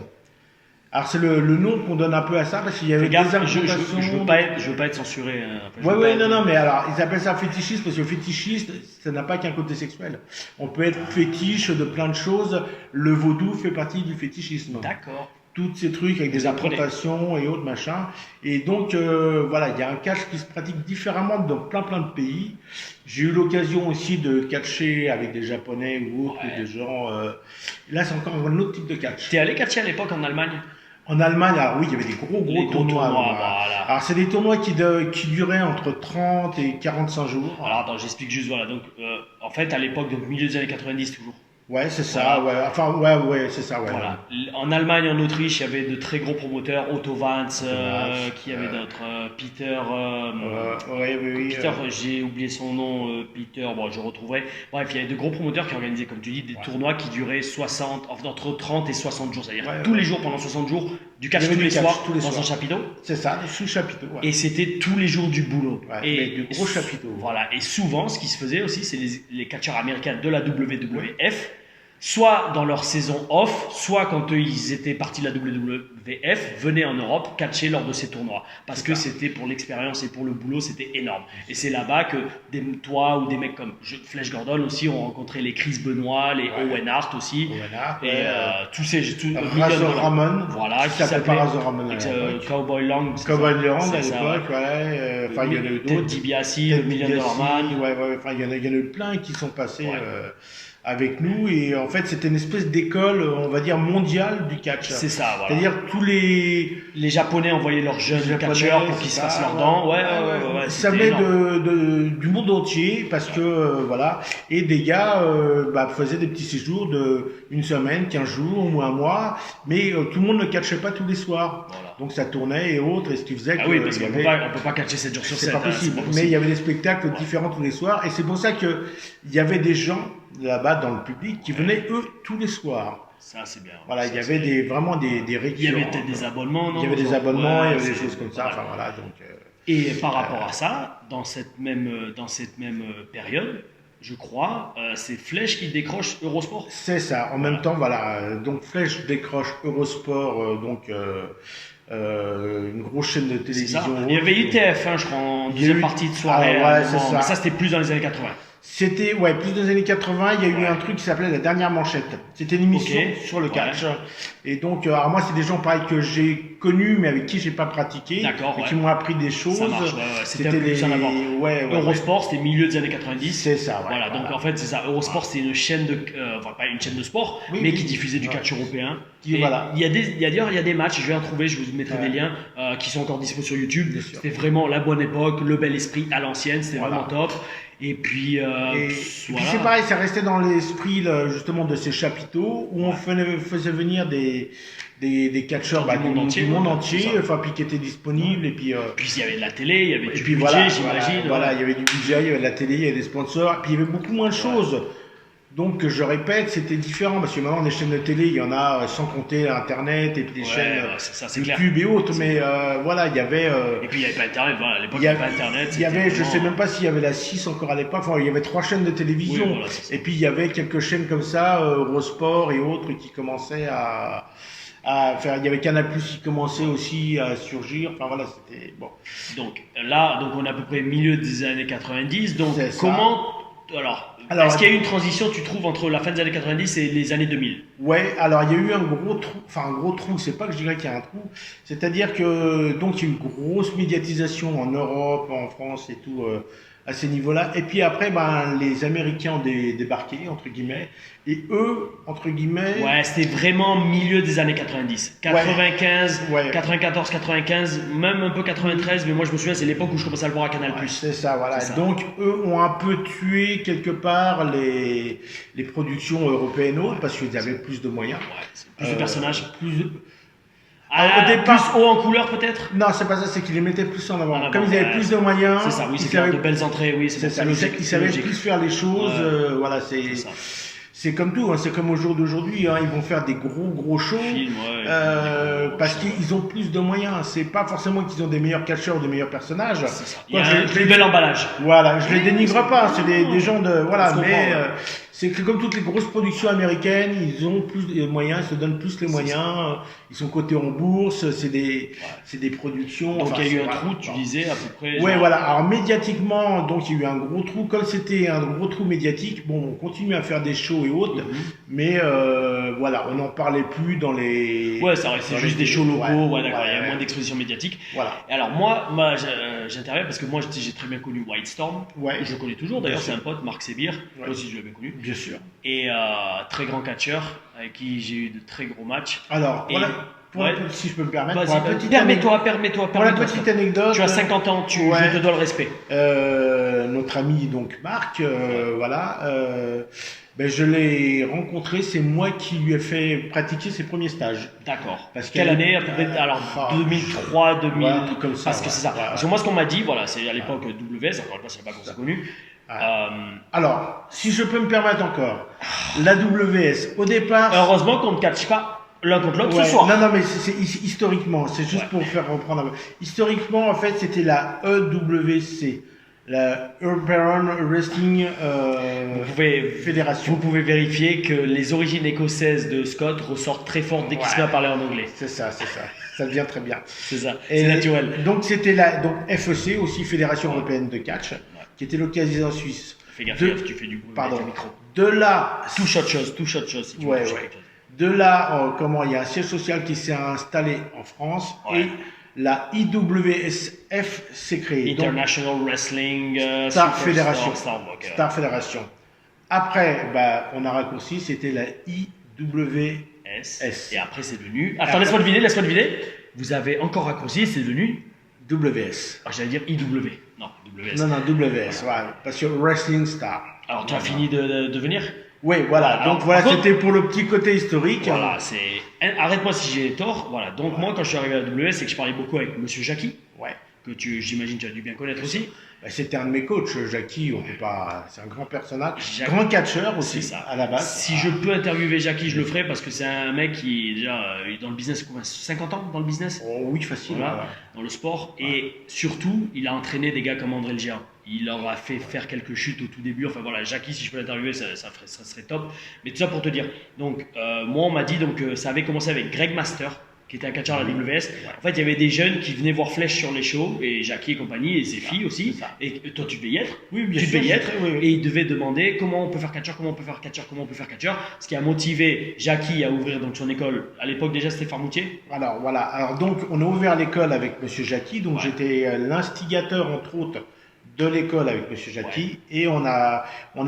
Alors c'est le nom qu'on donne un peu à ça parce qu'il y avait des je veux pas être censuré. Mais alors ils appellent ça fétichiste parce que fétichiste ça n'a pas qu'un côté sexuel. On peut être fétiche de plein de choses. Le vaudou fait partie du fétichisme. D'accord. tous ces trucs avec des implantations et autres machins. Et donc, voilà, il y a un catch qui se pratique différemment dans plein de pays. J'ai eu l'occasion aussi de catcher avec des Japonais ou autres, des gens. Là, c'est encore un autre type de catch. T'es allé catcher à l'époque en Allemagne? En Allemagne, alors oui, il y avait des gros tournois. Voilà. Alors, c'est des tournois qui duraient entre 30 et 45 jours. Alors, attends, j'explique juste, voilà. Donc, en fait, à l'époque, donc milieu des années 90 toujours. Ouais, c'est ça, ouais. Enfin, ouais, c'est ça, ouais. Voilà. En Allemagne, en Autriche, il y avait de très gros promoteurs, Otto Vance, qui avait d'autres, Peter, Peter, j'ai oublié son nom, Peter, bon, je retrouverai. Bref, il y avait de gros promoteurs qui organisaient, comme tu dis, des tournois qui duraient entre 30 et 60 jours, c'est-à-dire tous les jours pendant 60 jours, du catch tous les soirs, dans un chapiteau. C'est ça, sous chapiteau, ouais. Et c'était tous les jours du boulot. Et de gros chapiteaux. Voilà. Et souvent, ce qui se faisait aussi, c'est les catcheurs américains de la WWF, soit dans leur saison off, soit quand ils étaient partis de la WWF, venaient en Europe catcher lors de ces tournois. Parce que c'était pour l'expérience et pour le boulot, c'était énorme. Et c'est là-bas que toi ou des mecs comme Flash Gordon aussi ont rencontré les Chris Benoit, les Owen Hart aussi. Tous ces... Razor Ramon. Voilà, qui s'appelait pas Razor Ramon. Cowboy Long. Cowboy Long à l'époque, ouais. Enfin, il y en a eu d'autres. Ted DiBiase, le Million Dollar Man. Ouais, enfin, il y en a eu plein qui sont passés... avec nous, et en fait c'était une espèce d'école, on va dire, mondiale du catch. C'est ça, voilà. C'est-à-dire tous les Japonais envoyaient leurs jeunes catcheurs pour qu'ils se fassent leurs dents. Ça venait du monde entier, parce que voilà, et des gars faisaient des petits séjours de une semaine, 15 jours ou un mois, mais tout le monde ne catchait pas tous les soirs. Voilà. Donc ça tournait et autres, et ce qui faisait oui, parce qu'on peut pas catcher 7 jours sur 7. C'est pas possible. Mais il y avait des spectacles différents tous les soirs, et c'est pour ça que il y avait des gens là-bas dans le public qui venaient eux tous les soirs. Ça c'est bien. Voilà, il y avait vraiment des récurrents. Il y avait peut-être des abonnements, non? Il y avait des abonnements, il y avait des choses comme ça. Enfin voilà, donc. Et par rapport à ça, dans cette même période, je crois, c'est Flèche qui décroche Eurosport. C'est ça. En même temps, voilà. Donc Flèche décroche Eurosport, une grosse chaîne de télévision. Il y avait ITF, je crois, en deuxième partie de soirée. Mais ça, c'était plus dans les années 80. C'était, plus dans les années 80, il y a eu un truc qui s'appelait La Dernière Manchette. C'était une émission sur le catch. Et donc, alors moi, c'est des gens pareil que j'ai connus, mais avec qui j'ai pas pratiqué. D'accord, et qui m'ont appris des choses. Ça marche, c'était un peu plus en avant. Eurosport, c'était milieu des années 90. C'est ça, voilà, donc en fait, c'est ça. Eurosport, c'est une chaîne de, pas une chaîne de sport, mais qui diffusait du catch européen. Il y a des matchs, je vais en trouver, je vous mettrai des liens, qui sont encore dispo sur YouTube. C'était vraiment la bonne époque, le bel esprit à l'ancienne, c'était vraiment top. Et puis, puis c'est pareil, ça restait dans l'esprit justement de ces chapiteaux où on faisait venir des catcheurs du monde entier, enfin puis qui étaient disponibles, et puis il y avait de la télé, il y avait du budget, j'imagine. Voilà, il y avait du budget, il y avait de la télé, il y avait des sponsors, puis il y avait beaucoup moins de choses. Donc je répète, c'était différent parce que maintenant les chaînes de télé, il y en a sans compter Internet et puis les chaînes YouTube et autres, mais voilà, il y avait. Et puis il n'y avait pas Internet, voilà, à l'époque il n'y avait pas Internet. Il y avait, je sais même pas s'il y avait la 6 encore à l'époque, enfin il y avait 3 chaînes de télévision, et puis il y avait quelques chaînes comme ça, Eurosport et autres qui commençaient à faire, il y avait Canal+ qui commençait aussi à surgir, enfin voilà, c'était bon. Donc là, on est à peu près milieu des années 90, donc comment, alors, est-ce qu'il y a eu une transition, tu trouves, entre la fin des années 90 et les années 2000? Ouais, alors il y a eu un gros trou, c'est pas que je dirais qu'il y a un trou, c'est-à-dire que donc il y a eu une grosse médiatisation en Europe, en France et tout, à ces niveaux-là, et puis après, les Américains ont débarqué, entre guillemets, et eux, entre guillemets... Ouais, c'était vraiment milieu des années 90, 95, 94, 95, même un peu 93, mais moi je me souviens, c'est l'époque où je commençais à le voir à Canal+. C'est ça, voilà. Donc eux ont un peu tué quelque part les productions européennes, parce qu'ils avaient plus de moyens. Plus de personnages. Au départ, plus haut en couleur peut-être? Non, c'est pas ça, c'est qu'ils les mettaient plus en avant. Comme ils avaient plus de moyens, c'est ça, oui, c'est de belles entrées, oui, c'est ça. Ils savaient plus faire les choses, voilà, c'est comme tout, c'est comme au jour d'aujourd'hui, ils vont faire des gros shows, parce qu'ils ont plus de moyens. C'est pas forcément qu'ils ont des meilleurs catcheurs ou des meilleurs personnages. Il y a un plus bel emballage. Voilà, je les dénigre pas, c'est des gens de, voilà, mais C'est que comme toutes les grosses productions américaines, ils ont plus de moyens, ils se donnent plus les moyens, ils sont cotés en bourse, c'est des productions. Donc enfin, il y a eu un voilà. trou, tu disais, à peu près. Ouais, genre- voilà. Alors médiatiquement, donc il y a eu un gros trou. Comme c'était un gros trou médiatique, bon, on continue à faire des shows et autres, mais voilà, on n'en parlait plus dans les. Ouais, ça restait dans juste les- des shows locaux, ouais, d'accord, il y a ouais. moins d'exposition médiatique. Voilà. Et alors moi j'interviens parce que moi j'ai très bien connu White Storm, Ouais. je le connais toujours d'ailleurs, Bien c'est sûr. un pote, Marc Sébir, Ouais. moi aussi je l'ai bien connu, Bien sûr. et très grand catcheur avec qui j'ai eu de très gros matchs. Alors, Et- voilà, pour ouais. si je peux me permettre, Vas-y, pour la vas-y, petite permets-toi, pour la petite anecdote, Tu as 50 ans, ouais. je te dois le respect. Notre ami donc Marc, voilà, ben, je l'ai rencontré, c'est moi qui lui ai fait pratiquer ses premiers stages. D'accord. Parce Quelle qu'elle- année à peu près? Alors Ah, 2003, 2000. ouais, un truc comme ça, Parce que ouais. c'est ça. Ouais, ouais. Parce que moi ce qu'on m'a dit, voilà, c'est à l'époque WS, encore une fois c'est pas qu'on s'est connu. Alors, si je peux me permettre encore, la WS, au départ. Heureusement qu'on ne catch pas l'un contre l'autre Ouais, ce soir. Non, non, mais historiquement, c'est juste pour faire reprendre un peu. Historiquement, en fait, c'était la EWC, la European Wrestling Fédération. Vous pouvez vérifier que les origines écossaises de Scott ressortent très fortes dès qu'il se met à parler en anglais. C'est ça, c'est ça. Ça devient très bien. C'est ça, Et c'est naturel. Donc, c'était la donc FEC, aussi Fédération Européenne de Catch, qui était localisée en Suisse. Fais gaffe, tu fais du bruit Pardon. avec le micro. De là. Touche autre chose si tu Ouais, veux toucher ouais. quelque chose. De là, il y a un siège social qui s'est installé en France et la IWSF s'est créée. Donc, International Wrestling Star Super Fédération. ok. Star Fédération. Après, bah, on a raccourci, c'était la IWS. Et après c'est devenu. Attends, laisse-moi deviner. Vous avez encore raccourci, c'est devenu WS. Ah, j'allais dire IW. Non, WS. Non, WS, voilà. Parce que Wrestling Star. Alors tu as fini de venir? Oui, voilà. Alors, Donc voilà, par contre- c'était pour le petit côté historique. Voilà, c'est. Arrête-moi si j'ai tort. Voilà. Donc moi, quand je suis arrivé à la WS, c'est que je parlais beaucoup avec Monsieur Jackie. Ouais. Que j'imagine, tu as dû bien connaître aussi. Bah, c'était un de mes coachs, Jackie. On peut pas. C'est un grand personnage, Jackie. grand catcheur aussi. C'est ça. À la base. Si je peux interviewer Jackie, je le ferai parce que c'est un mec qui déjà il est dans le business, combien, 50 ans dans le business. Oh, oui, facile. Voilà, Ouais. dans le sport. Et surtout, il a entraîné des gars comme André le Géant. Il leur a fait faire quelques chutes au tout début. Enfin voilà, Jackie, si je peux l'interviewer, ça serait top. Mais tout ça pour te dire. Donc, moi, on m'a dit donc ça avait commencé avec Greg Master, qui était un catcheur à la WS. En fait, il y avait des jeunes qui venaient voir Flèche sur les shows, et Jackie et compagnie, et ses filles aussi. Et toi, tu devais y être. Oui, bien Tu sûr, devais y être. oui, oui. Et ils devaient demander comment on peut faire catcheur, comment on peut faire catcheur, comment on peut faire catcheur. Ce qui a motivé Jackie à ouvrir donc son école. À l'époque, déjà, c'était Farmoutier. Alors voilà, alors donc on a ouvert l'école avec Monsieur Jackie, donc j'étais l'instigateur entre autres de l'école avec Monsieur Jackie et on a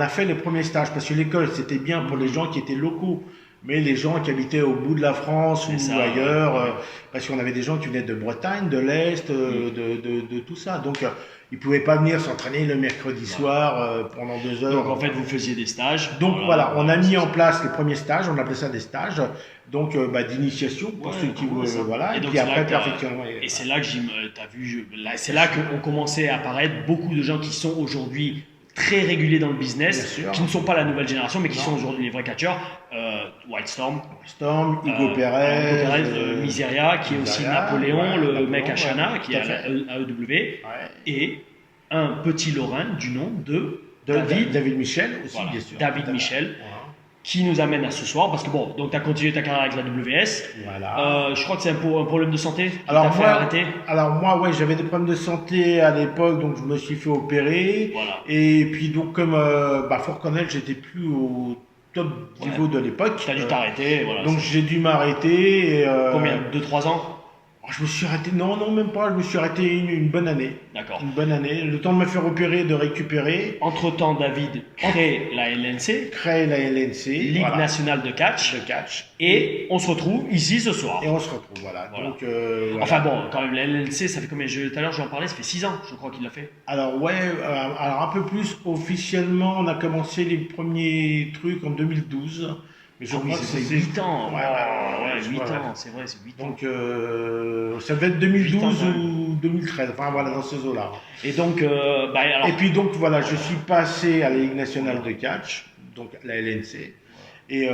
fait les premiers stages parce que l'école c'était bien pour les gens qui étaient locaux, mais les gens qui habitaient au bout de la France ou ailleurs, parce qu'on avait des gens qui venaient de Bretagne, de l'Est, de tout ça, donc ils pouvaient pas venir s'entraîner le mercredi soir pendant 2 heures. Donc en fait, vous faisiez des stages. Donc voilà, on a mis en place les premiers stages, on appelait ça des stages, donc d'initiation pour ceux qui veulent, voilà, et donc, puis c'est là après que t'as- perfectionnement. Et c'est là que t'as vu, c'est là qu'on commençait à apparaître beaucoup de gens qui sont aujourd'hui très réguliers dans le business, qui ne sont pas la nouvelle génération, mais qui sont aujourd'hui les vrais catcheurs. White Storm, Hugo Perez, Miseria, qui est aussi Miseria, Napoléon, le Napoléon, mec à Chana, ouais, qui tout est à à fait. AEW, et un petit Lorrain du nom de David Michel aussi, Voilà, bien sûr. David Michel. Qui nous amène à ce soir, parce que bon, donc tu as continué ta carrière avec la WS. Voilà. Je crois que c'est un problème de santé qui Alors t'a fait arrêter. moi, ouais, j'avais des problèmes de santé à l'époque, donc je me suis fait opérer. Voilà. Et puis donc comme, faut reconnaître, j'étais plus au top niveau de l'époque. Tu as dû t'arrêter, voilà. Donc j'ai dû m'arrêter. Combien? 2-3 ans? Je me suis arrêté, non, même pas, je me suis arrêté une bonne année. D'accord. Une bonne année, le temps de me faire opérer, de récupérer. Entre-temps, David crée la LNC. Crée la LNC. Ligue nationale de catch. Et on se retrouve ici ce soir. Et on se retrouve, voilà. Donc, voilà. Enfin bon, quand même, la LNC, ça fait combien? Tout à l'heure, j'en parlais, ça fait 6 ans, je crois qu'il l'a fait. Alors ouais, alors un peu plus officiellement, on a commencé les premiers trucs en 2012. Mais je crois que c'est c'est 8 ans. Ouais, 8 ans, c'est vrai, c'est 8 ans. Donc ça devait être 2012 ou 2013, enfin voilà, dans ces eaux-là. Et donc, alors... Et puis donc voilà, je suis passé à la Ligue nationale de catch, donc la LNC. Et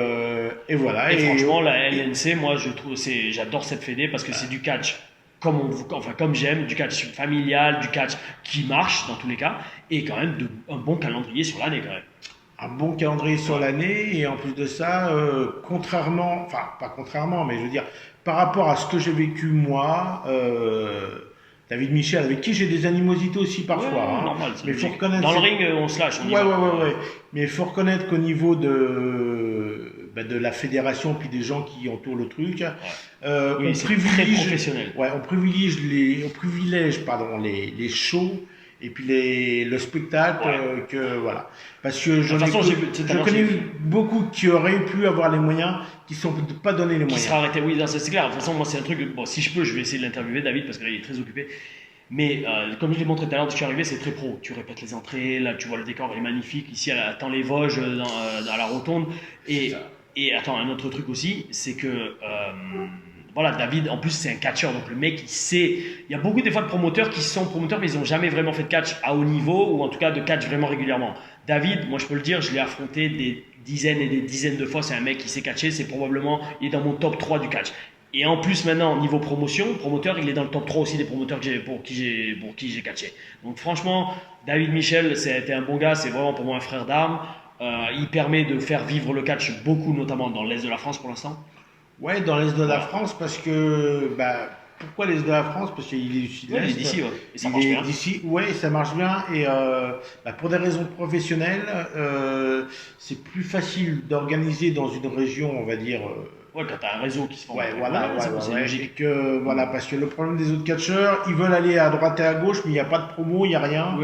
voilà. Et franchement, la LNC, moi, j'adore cette fédé parce que c'est du catch comme j'aime, du catch familial, du catch qui marche dans tous les cas, et quand même un bon calendrier sur l'année quand même. un bon calendrier sur l'année, et en plus de ça, contrairement, enfin pas contrairement, mais je veux dire, par rapport à ce que j'ai vécu moi, David Michel, avec qui j'ai des animosités aussi parfois. Ouais, normal, mais faut reconnaître. Dans le ring, on se lâche. Ouais. Mais il faut reconnaître qu'au niveau de la fédération puis des gens qui entourent le truc, oui, on très professionnel. Ouais, on privilège les shows et puis le spectacle que voilà. Parce que je connais beaucoup qui auraient pu avoir les moyens, qui ne sont pas donné les moyens. Qui sera arrêté, oui, c'est clair. De toute façon, moi, c'est un truc. Bon, si je peux, je vais essayer de l'interviewer, David, parce que là, il est très occupé. Mais comme je l'ai montré tout à l'heure, quand je suis arrivé, c'est très pro. Tu répètes les entrées, là, tu vois le décor est magnifique. Ici, attends les Vosges, dans la rotonde. Et attends, un autre truc aussi, c'est que. Voilà, David, en plus, c'est un catcheur, donc le mec, il sait. Il y a beaucoup des fois de promoteurs qui sont promoteurs, mais ils n'ont jamais vraiment fait de catch à haut niveau, ou en tout cas de catch vraiment régulièrement. David, moi, je peux le dire, je l'ai affronté des dizaines et des dizaines de fois. C'est un mec qui sait catcher, c'est probablement, il est dans mon top 3 du catch. Et en plus, maintenant, niveau promoteur, il est dans le top 3 aussi des promoteurs pour qui j'ai catché. Donc, franchement, David Michel, c'était un bon gars, c'est vraiment pour moi un frère d'armes. Il permet de faire vivre le catch beaucoup, notamment dans l'Est de la France pour l'instant. Ouais, dans l'Est de la France, parce que. Pourquoi l'Est de la France? Parce qu'il est du Sud-Est. Il est d'ici, ouais. Et ça marche bien. D'ici, ouais, ça marche bien. Et pour des raisons professionnelles, c'est plus facile d'organiser dans une région, on va dire. Ouais, quand tu as un réseau qui se forme. C'est logique. Et que, parce que le problème des autres catcheurs, ils veulent aller à droite et à gauche, mais il n'y a pas de promo, il n'y a rien.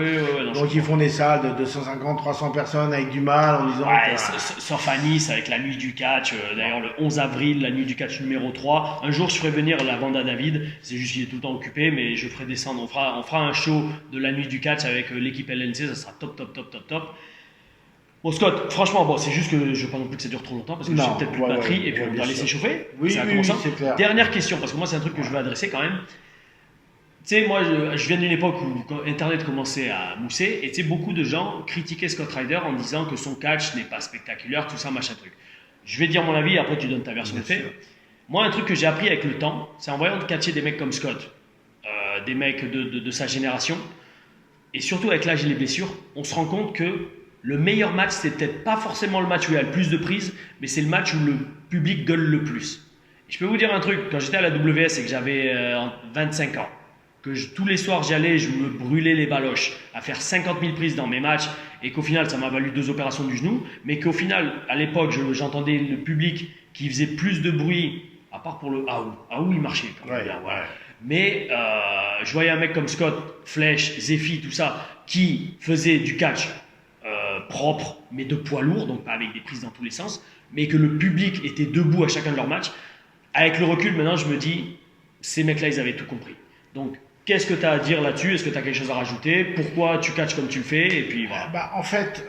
Donc ils font des salles de 250, 300 personnes avec du mal en disant. Ouais, sauf à Nice avec la nuit du catch. D'ailleurs, le 11 avril, la nuit du catch numéro 3. Un jour, je ferai venir la bande à David. C'est juste qu'il est tout le temps occupé, mais je ferai descendre. On fera un show de la nuit du catch avec l'équipe LNC. Ça sera top. Bon Scott, franchement, c'est juste que je veux pas non plus que ça dure trop longtemps parce que j'ai peut-être plus de batterie et puis on va laisser chauffer. Oui, c'est clair. Dernière question, parce que moi c'est un truc que je veux adresser quand même. Tu sais, moi je viens d'une époque où Internet commençait à mousser et tu sais, beaucoup de gens critiquaient Scott Ryder en disant que son catch n'est pas spectaculaire, tout ça, machin truc. Je vais dire mon avis, après tu donnes ta version de fait. Moi, un truc que j'ai appris avec le temps, c'est en voyant de catcher des mecs comme Scott, des mecs de sa génération, et surtout avec l'âge et les blessures, on se rend compte que le meilleur match, c'est peut-être pas forcément le match où il y a le plus de prises, mais c'est le match où le public gueule le plus. Et je peux vous dire un truc, quand j'étais à la WS et que j'avais 25 ans, que tous les soirs j'y allais, je me brûlais les baloches à faire 50 000 prises dans mes matchs et qu'au final ça m'a valu 2 opérations du genou, mais qu'au final, à l'époque, j'entendais le public qui faisait plus de bruit, à part pour le Aou. Aou, il marchait. Mais je voyais un mec comme Scott, Flèche, Zephy, tout ça, qui faisait du catch propre, mais de poids lourd, donc pas avec des prises dans tous les sens, mais que le public était debout à chacun de leurs matchs. Avec le recul, maintenant, je me dis, ces mecs-là, ils avaient tout compris. Donc, qu'est-ce que tu as à dire là-dessus? Est-ce que tu as quelque chose à rajouter? Pourquoi tu catches comme tu le fais? Et puis voilà. En fait,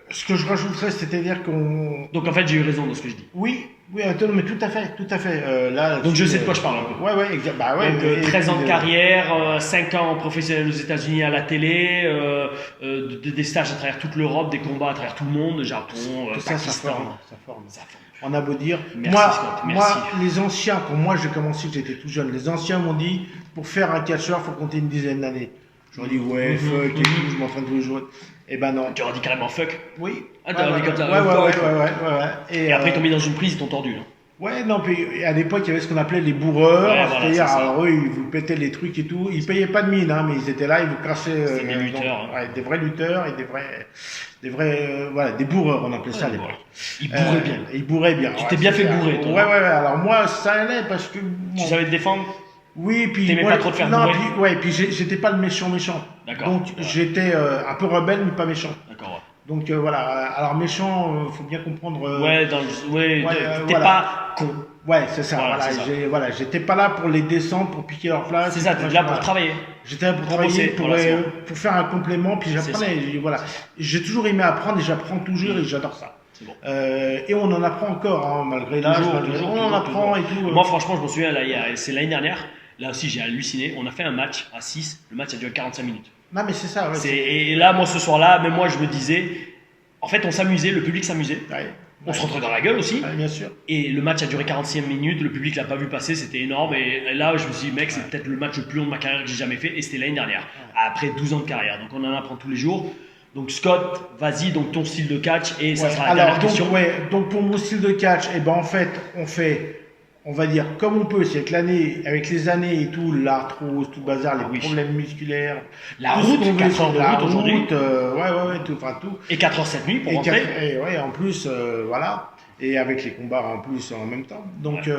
ce que je rajouterais, c'est-à-dire qu'on... Donc en fait, j'ai eu raison dans ce que je dis. Oui, mais tout à fait. Donc je sais de quoi je parle un peu. Ouais, exactement. Donc 13 ans de carrière, 5 ans professionnel aux États-Unis à la télé, des stages à travers toute l'Europe, des combats à travers tout le monde, Japon, Pakistan. Ça forme. On a beau dire. Merci, Scott, merci. Moi, les anciens, pour moi, j'ai commencé, j'étais tout jeune. Les anciens m'ont dit, pour faire un catcheur, il faut compter une dizaine d'années. J'aurais dit, fuck, et tout, je m'entraîne tous les jours. Eh ben non. Tu aurais dit carrément fuck? Oui. Ah, t'as dit comme ça? Ouais. Et après, ils t'ont mis dans une prise, ils t'ont tordu, là. Ouais, non, puis à l'époque, il y avait ce qu'on appelait les bourreurs. C'est-à-dire, alors eux, ils vous pétaient les trucs et tout. Ils payaient pas de mine, mais ils étaient là, ils vous crassaient. C'était des lutteurs. Des vrais lutteurs et des bourreurs, on appelait ça à l'époque. Ils bourraient bien. Tu t'es bien fait bourrer, toi. Ouais, alors moi, ça allait parce que. Tu savais te défendre? Oui, puis. T'aimais pas trop te faire bourrer? Puis j'étais pas le méchant. D'accord. Donc j'étais un peu rebelle, mais pas méchant. D'accord. Donc voilà, alors méchant, faut bien comprendre. T'es pas con. Ouais, c'est ça. J'étais pas là pour les descendre, pour piquer leur place. C'est ça, t'es là pour travailler. J'étais là pour travailler, pour faire un complément, puis j'apprenais. J'ai toujours aimé apprendre et j'apprends toujours et j'adore ça. Bon. Et on en apprend encore, malgré l'âge. On en apprend et tout. Moi, franchement, je me souviens, c'est l'année dernière. Là aussi, j'ai halluciné. On a fait un match à 6. Le match a duré 45 minutes. Non, mais c'est ça. Et là, moi, ce soir-là, même moi, je me disais. En fait, on s'amusait, le public s'amusait. On se rentrait dans la gueule aussi. Bien sûr. Et le match a duré 45 minutes. Le public l'a pas vu passer. C'était énorme. Et là, je me suis dit, mec, c'est peut-être le match le plus long de ma carrière que j'ai jamais fait. Et c'était l'année dernière. Après 12 ans de carrière. Donc, on en apprend tous les jours. Donc Scott, vas-y, donc ton style de catch et ça Ouais, sera la dernière donc, question. donc pour mon style de catch, eh ben en fait, on va dire comme on peut, c'est avec les années et tout, l'arthrose, tout le bazar, les problèmes musculaires, La tout ce route, qu'on veut 4 heures sur de la route aujourd'hui. route, ouais, tout, enfin tout. Et 4 heures cette nuit pour Et rentrer. en plus, voilà, et avec les combats en plus en même temps. Donc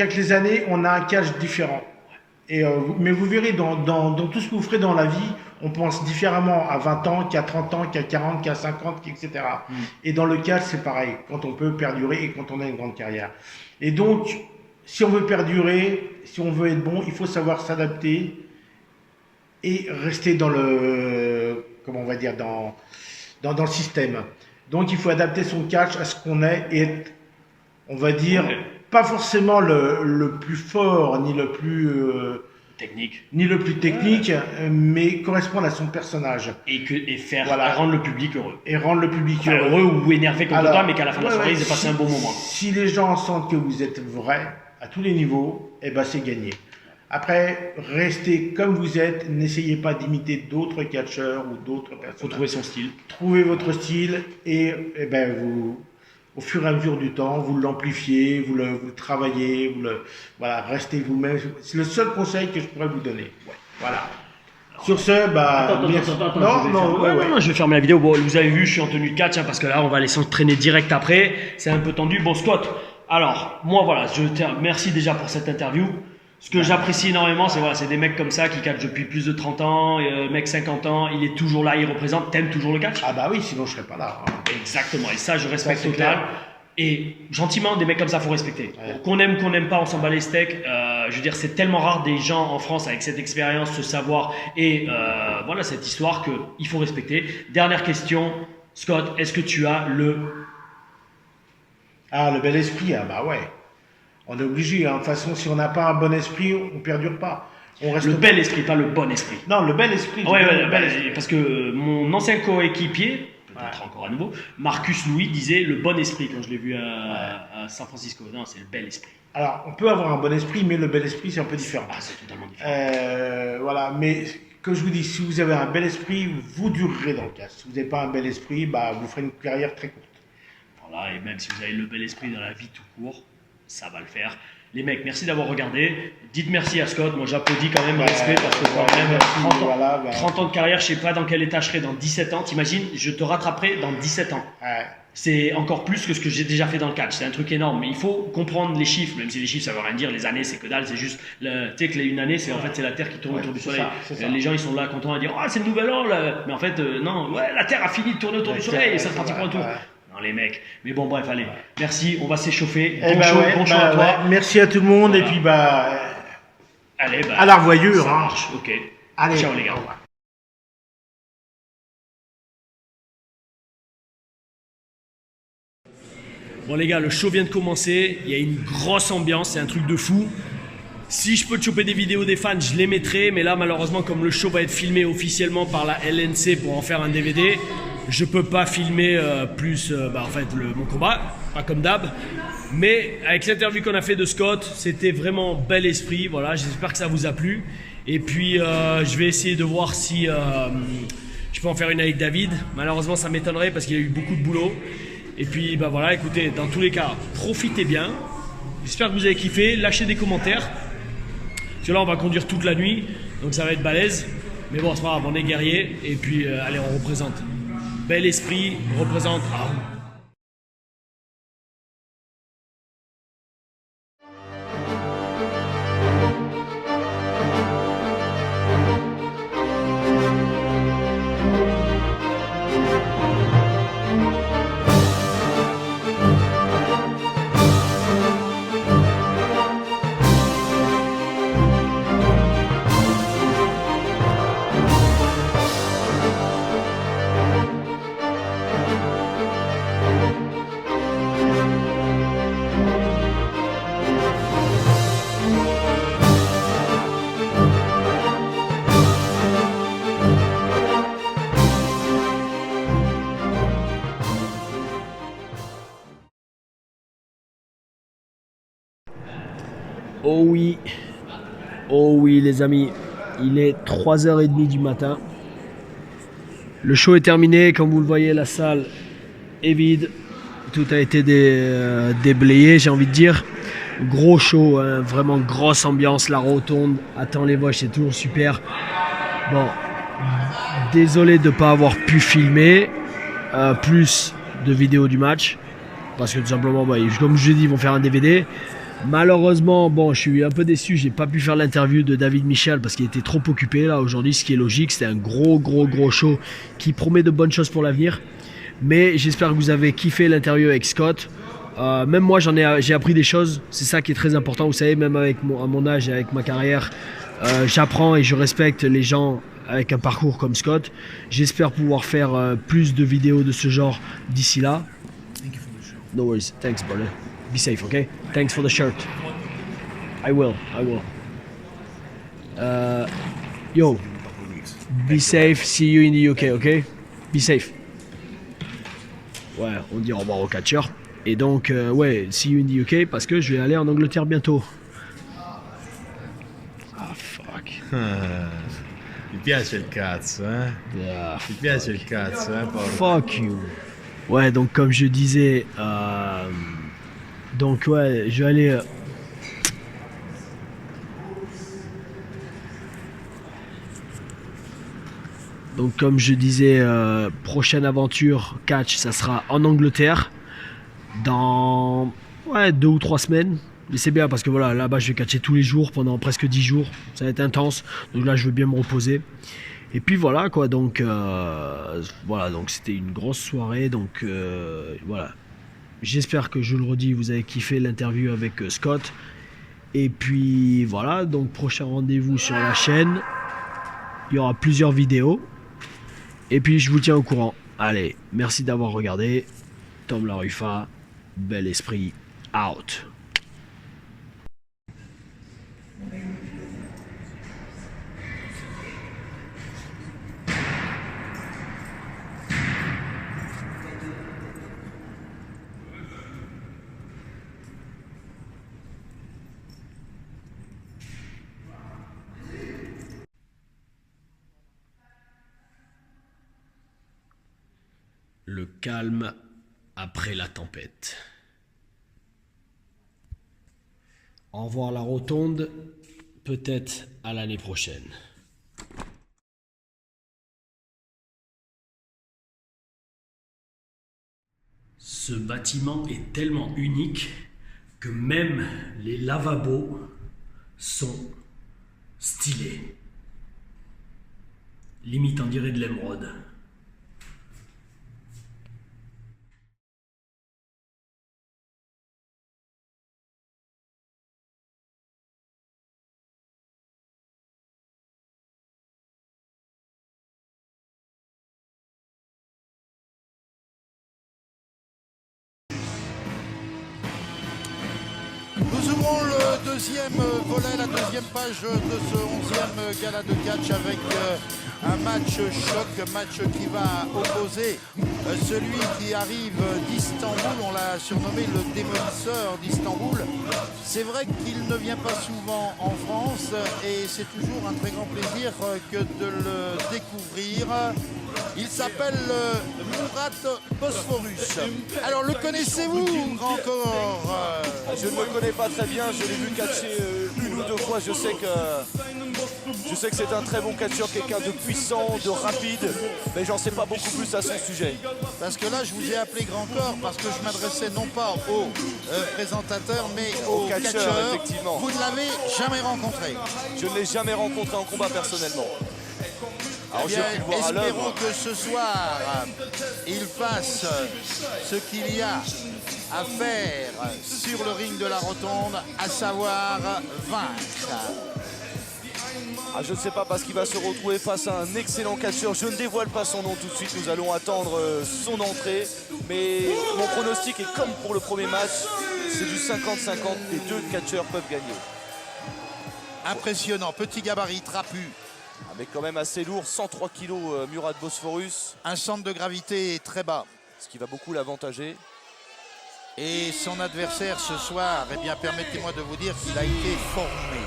avec les années, on a un catch différent. Mais vous verrez, dans tout ce que vous ferez dans la vie, on pense différemment à 20 ans, qu'à 30 ans, qu'à 40, qu'à 50, etc. Et dans le catch, c'est pareil, quand on peut perdurer et quand on a une grande carrière. Et donc, si on veut perdurer, si on veut être bon, il faut savoir s'adapter et rester dans le, comment on va dire, dans le système. Donc, il faut adapter son catch à ce qu'on est et être, on va dire, pas forcément le plus fort ni le plus technique, mais correspondre à son personnage. Et rendre le public heureux. Et rendre le public heureux ou énervé comme toi, mais qu'à la fin de la soirée, ils aient passé un bon moment. Si les gens sentent que vous êtes vrai à tous les niveaux, eh ben c'est gagné. Après, restez comme vous êtes, n'essayez pas d'imiter d'autres catcheurs ou d'autres personnes. Faut trouver son style. Trouvez votre style et ben au fur et à mesure du temps, vous l'amplifiez, vous le travaillez, voilà, restez vous-même. C'est le seul conseil que je pourrais vous donner. Ouais, voilà. Sur ce, Attends, je vais fermer la vidéo. Bon, vous avez vu, je suis en tenue de catch parce que là, on va aller s'entraîner direct après. C'est un peu tendu. Bon, Scott, alors, moi, voilà, merci déjà pour cette interview. Ce que j'apprécie énormément, c'est des mecs comme ça qui catchent depuis plus de 30 ans, mec 50 ans, il est toujours là, il représente. T'aimes toujours le catch? Ah bah oui, sinon je serais pas là. Hein. Exactement, et ça je respecte total. Et gentiment, des mecs comme ça, faut respecter. Ouais. Qu'on aime pas, on s'en bat les steaks. Je veux dire, c'est tellement rare des gens en France avec cette expérience, ce savoir et voilà cette histoire qu'il faut respecter. Dernière question, Scott, est-ce que tu as le bel esprit? Ah bah ouais. On est obligé, hein. De toute façon, si on n'a pas un bon esprit, on ne perdure pas. Le bel esprit, pas le bon esprit. Non, le bel esprit. Parce que mon ancien coéquipier, peut-être encore à nouveau, Marcus Louis disait le bon esprit quand je l'ai vu à San Francisco. Non, c'est le bel esprit. Alors, on peut avoir un bon esprit, mais le bel esprit, c'est un peu différent. Ah, c'est totalement différent. Voilà, mais comme je vous dis, si vous avez un bel esprit, vous durerez dans le cas. Si vous n'avez pas un bel esprit, vous ferez une carrière très courte. Voilà, et même si vous avez le bel esprit dans la vie tout court, ça va le faire. Les mecs, merci d'avoir regardé. Dites merci à Scott. Moi, j'applaudis quand même, respect, parce que quand même, 30 ans de carrière, je sais pas dans quel état je serai dans 17 ans. T'imagines, je te rattraperai dans 17 ans. C'est encore plus que ce que j'ai déjà fait dans le catch. C'est un truc énorme. Mais il faut comprendre les chiffres, même si les chiffres, ça veut rien dire. Les années, c'est que dalle. C'est juste, tu sais que une année, c'est en fait, c'est la Terre qui tourne autour du Soleil. Les gens, ils sont là contents à dire, c'est le nouvel an, là. Mais en fait, non, la Terre a fini de tourner autour du Soleil et ça se partit pour un tour. Non, les mecs. Mais bon, bref, allez. Merci, on va s'échauffer. Bon show à toi. Merci à tout le monde. Voilà. Et puis, allez, à la revoyure. Ça marche, ok. Allez. Ciao, les gars. Bon, les gars, le show vient de commencer. Il y a une grosse ambiance, c'est un truc de fou. Si je peux te choper des vidéos des fans, je les mettrai. Mais là, malheureusement, comme le show va être filmé officiellement par la LNC pour en faire un DVD, je peux pas filmer mon combat, pas comme d'hab. Mais avec l'interview qu'on a fait de Scott, c'était vraiment bel esprit. Voilà, j'espère que ça vous a plu. Et puis je vais essayer de voir si je peux en faire une avec David. Malheureusement, ça m'étonnerait parce qu'il a eu beaucoup de boulot. Et puis voilà, écoutez, dans tous les cas, profitez bien. J'espère que vous avez kiffé. Lâchez des commentaires. Parce que là, on va conduire toute la nuit, donc ça va être balèze. Mais bon, c'est pas grave, on est guerrier. Et puis allez, on représente. Bel esprit représente. Oh oui les amis, il est 3h30 du matin Le show est terminé, comme vous le voyez, la salle est vide. Tout a été déblayé, j'ai envie de dire. Gros show, hein, vraiment grosse ambiance, la rotonde. Attends les Vosges, c'est toujours super. Bon, désolé de ne pas avoir pu filmer plus de vidéos du match. Parce que tout simplement, bah, comme je l'ai dit, ils vont faire un DVD. Malheureusement, bon, je suis un peu déçu, j'ai pas pu faire l'interview de David Michel parce qu'il était trop occupé là aujourd'hui, ce qui est logique. C'était un gros show qui promet de bonnes choses pour l'avenir. Mais j'espère que vous avez kiffé l'interview avec Scott. Même moi, j'ai appris des choses. C'est ça qui est très important. Vous savez, même à mon âge et avec ma carrière, j'apprends et je respecte les gens avec un parcours comme Scott. J'espère pouvoir faire plus de vidéos de ce genre d'ici là. No worries. Thanks, brother. Be safe, okay? Thanks for the shirt. I will. Yo, be safe. See you in the UK, okay? Be safe. Ouais, on dit au revoir aux catcheurs. Et donc, ouais, see you in the UK parce que je vais aller en Angleterre bientôt. Ah, fuck. Ti piace il cazzo, hein? Yeah. Ti piace il cazzo, hein, Paolo? Fuck you. Ouais, donc comme je disais, donc ouais, je vais aller... Donc comme je disais, prochaine aventure catch, ça sera en Angleterre dans 2 ou 3 semaines. Mais c'est bien parce que voilà, là-bas je vais catcher tous les jours pendant presque 10 jours. Ça va être intense, donc là je veux bien me reposer. Et puis voilà quoi, donc voilà, donc c'était une grosse soirée, donc voilà. J'espère que, je le redis, vous avez kiffé l'interview avec Scott. Et puis voilà, donc prochain rendez-vous sur la chaîne. Il y aura plusieurs vidéos. Et puis je vous tiens au courant. Allez, merci d'avoir regardé. Tom Laruffa, bel esprit, out. Le calme après la tempête. Au revoir la rotonde, peut-être à l'année prochaine. Ce bâtiment est tellement unique que même les lavabos sont stylés. Limite on dirait de l'émeraude. Nous ouvrons le deuxième volet, la deuxième page de ce 11e gala de catch avec un match choc, match qui va opposer celui qui arrive d'Istanbul, on l'a surnommé le démolisseur d'Istanbul. C'est vrai qu'il ne vient pas souvent en France et c'est toujours un très grand plaisir que de le découvrir. Il s'appelle Murat Bosphorus. Alors le connaissez-vous, grand corps? Je ne le connais pas très bien, je l'ai vu catcher une ou deux fois. Je sais que c'est un très bon catcheur, quelqu'un de puissant, de rapide, mais j'en sais pas beaucoup plus à son sujet. Parce que là je vous ai appelé grand corps parce que je m'adressais non pas aux présentateurs mais aux catcheurs. Effectivement. Vous ne l'avez jamais rencontré? Je ne l'ai jamais rencontré en combat personnellement. Alors, eh bien, espérons que ce soir, il fasse ce qu'il y a à faire sur le ring de la rotonde, à savoir vaincre. Ah, je ne sais pas parce qu'il va se retrouver face à un excellent catcheur. Je ne dévoile pas son nom tout de suite, nous allons attendre son entrée. Mais mon pronostic est comme pour le premier match, c'est du 50-50, les deux catcheurs peuvent gagner. Impressionnant, petit gabarit trapu. Avec quand même assez lourd, 103 kg Murat Bosphorus. Un centre de gravité très bas. Ce qui va beaucoup l'avantager. Et son adversaire ce soir, eh bien permettez-moi de vous dire qu'il a été formé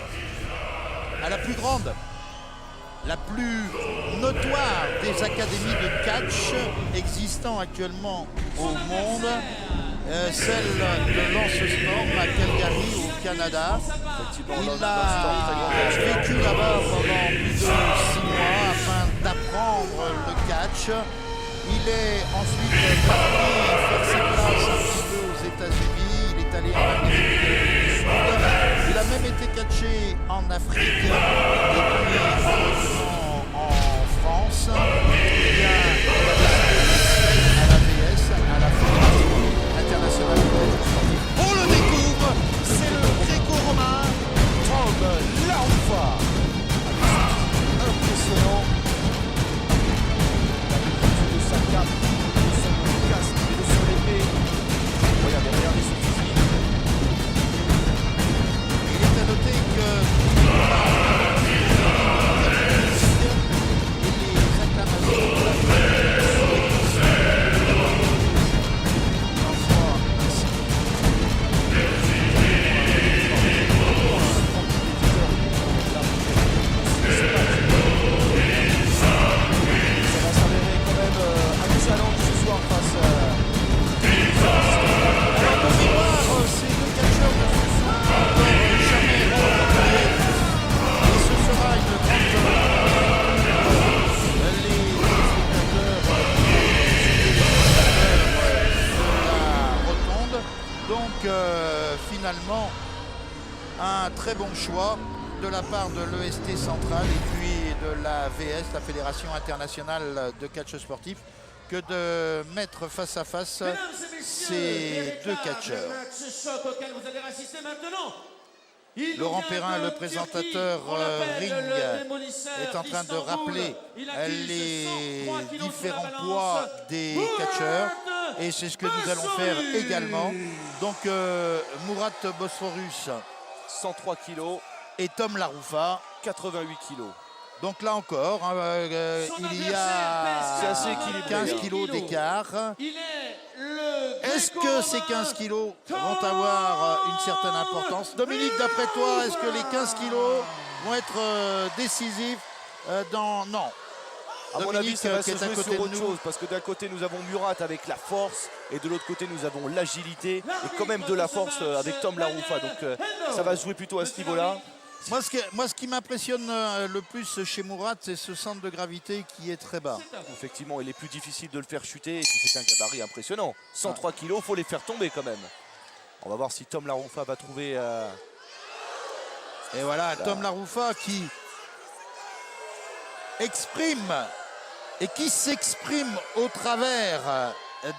à la plus grande la plus notoire des académies de catch existant actuellement au monde, celle de Lance Storm à Calgary au Canada. Il a vécu là-bas pendant plus de 6 mois afin d'apprendre le catch. Il est ensuite parti faire ses classes un petit peu aux États-Unis. Il est allé en Amérique du Sud. Il a même été catché en Afrique et puis en France. Il a décidé à la VS, à la Fédération internationale de catch sportif. On le découvre, c'est le gréco-romain Tom Larufa. Impressionnant. De sa cape, de son casque et de son épée. Regardez son physique. Il est à noter que les acclamations de la finalement un très bon choix de la part de l'EST central et puis de la VS, la Fédération internationale de catch sportif, que de mettre face à face ces deux catcheurs. Laurent Perrin, le présentateur ring, est en train de rappeler les différents poids des catcheurs. Et c'est ce que nous allons faire également. Donc Murat Bosphorus, 103 kg. Et Tom Larufa, 88 kg. Donc là encore, il y a 15 kg d'écart. Est-ce que ces 15 kilos vont avoir une certaine importance? Dominique, d'après toi, est-ce que les 15 kilos vont être décisifs dans... Non. À mon avis, ça va se jouer sur autre chose, parce que d'un côté nous avons Murat avec la force et de l'autre côté nous avons l'agilité et quand même de la force avec Tom Larufa. Donc ça va se jouer plutôt à ce niveau-là. Moi, ce qui m'impressionne le plus chez Murat, c'est ce centre de gravité qui est très bas. Effectivement, il est plus difficile de le faire chuter et puis c'est un gabarit impressionnant. 103 kilos, il faut les faire tomber quand même. On va voir si Tom Larufa va trouver... Et voilà, Tom Larufa qui exprime et qui s'exprime au travers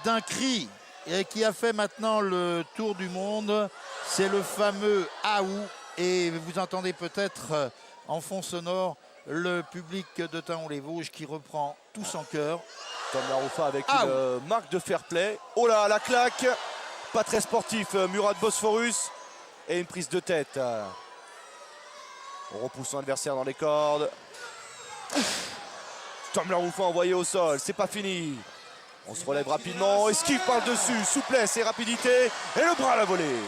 d'un cri et qui a fait maintenant le tour du monde. C'est le fameux Aou. Et vous entendez peut-être en fond sonore le public de Thaon-les-Vosges qui reprend tous en chœur. Tom Larufa avec une marque de fair play. Oh là, la claque. Pas très sportif, Murat Bosphorus. Et une prise de tête. On repousse son adversaire dans les cordes. Tom Larufa envoyé au sol, c'est pas fini. On se relève rapidement, esquive par le dessus, souplesse et rapidité. Et le bras à la volée.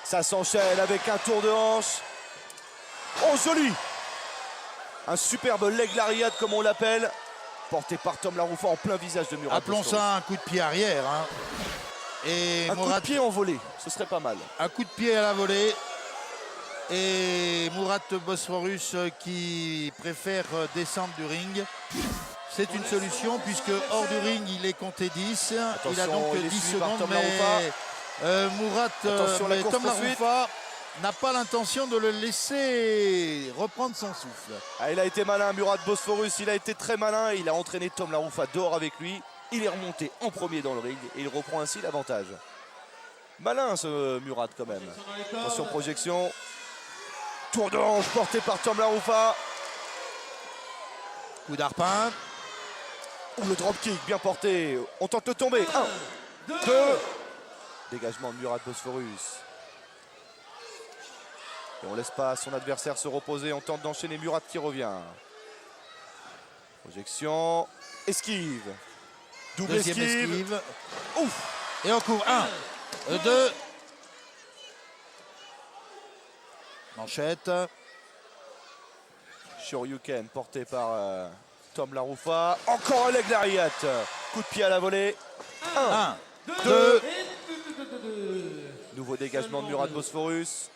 Ça s'enchaîne avec un tour de hanche. Oh, joli! Un superbe leg lariat, comme on l'appelle, porté par Tom Larufa en plein visage de Murat. Appelons ça un coup de pied arrière. Hein. Et un coup de pied en volée, ce serait pas mal. Un coup de pied à la volée. Et Murat Bosphorus qui préfère descendre du ring. C'est une solution puisque hors du ring, il est compté 10. Attention, il a donc 10 secondes, mais Tom Larufa n'a pas l'intention de le laisser reprendre son souffle. Ah, il a été malin, Murat Bosphorus, il a été très malin. Il a entraîné Tom Larufa dehors avec lui. Il est remonté en premier dans le ring et il reprend ainsi l'avantage. Malin ce Murat quand même. Attention, projection. Tour de hanche porté par Tom Larufa. Coup d'arpin. Le dropkick bien porté. On tente de tomber. 1, 2. Dégagement de Murat Bosphorus. Et on laisse pas son adversaire se reposer. On tente d'enchaîner Murat qui revient. Projection. Esquive. Double esquive. Ouf. Et on court. 1, 2. Manchette. Shoryuken porté par Tom Laroufa. Encore un leg lariat. Coup de pied à la volée. 1, 2. Nouveau dégagement de Murat Bosphorus.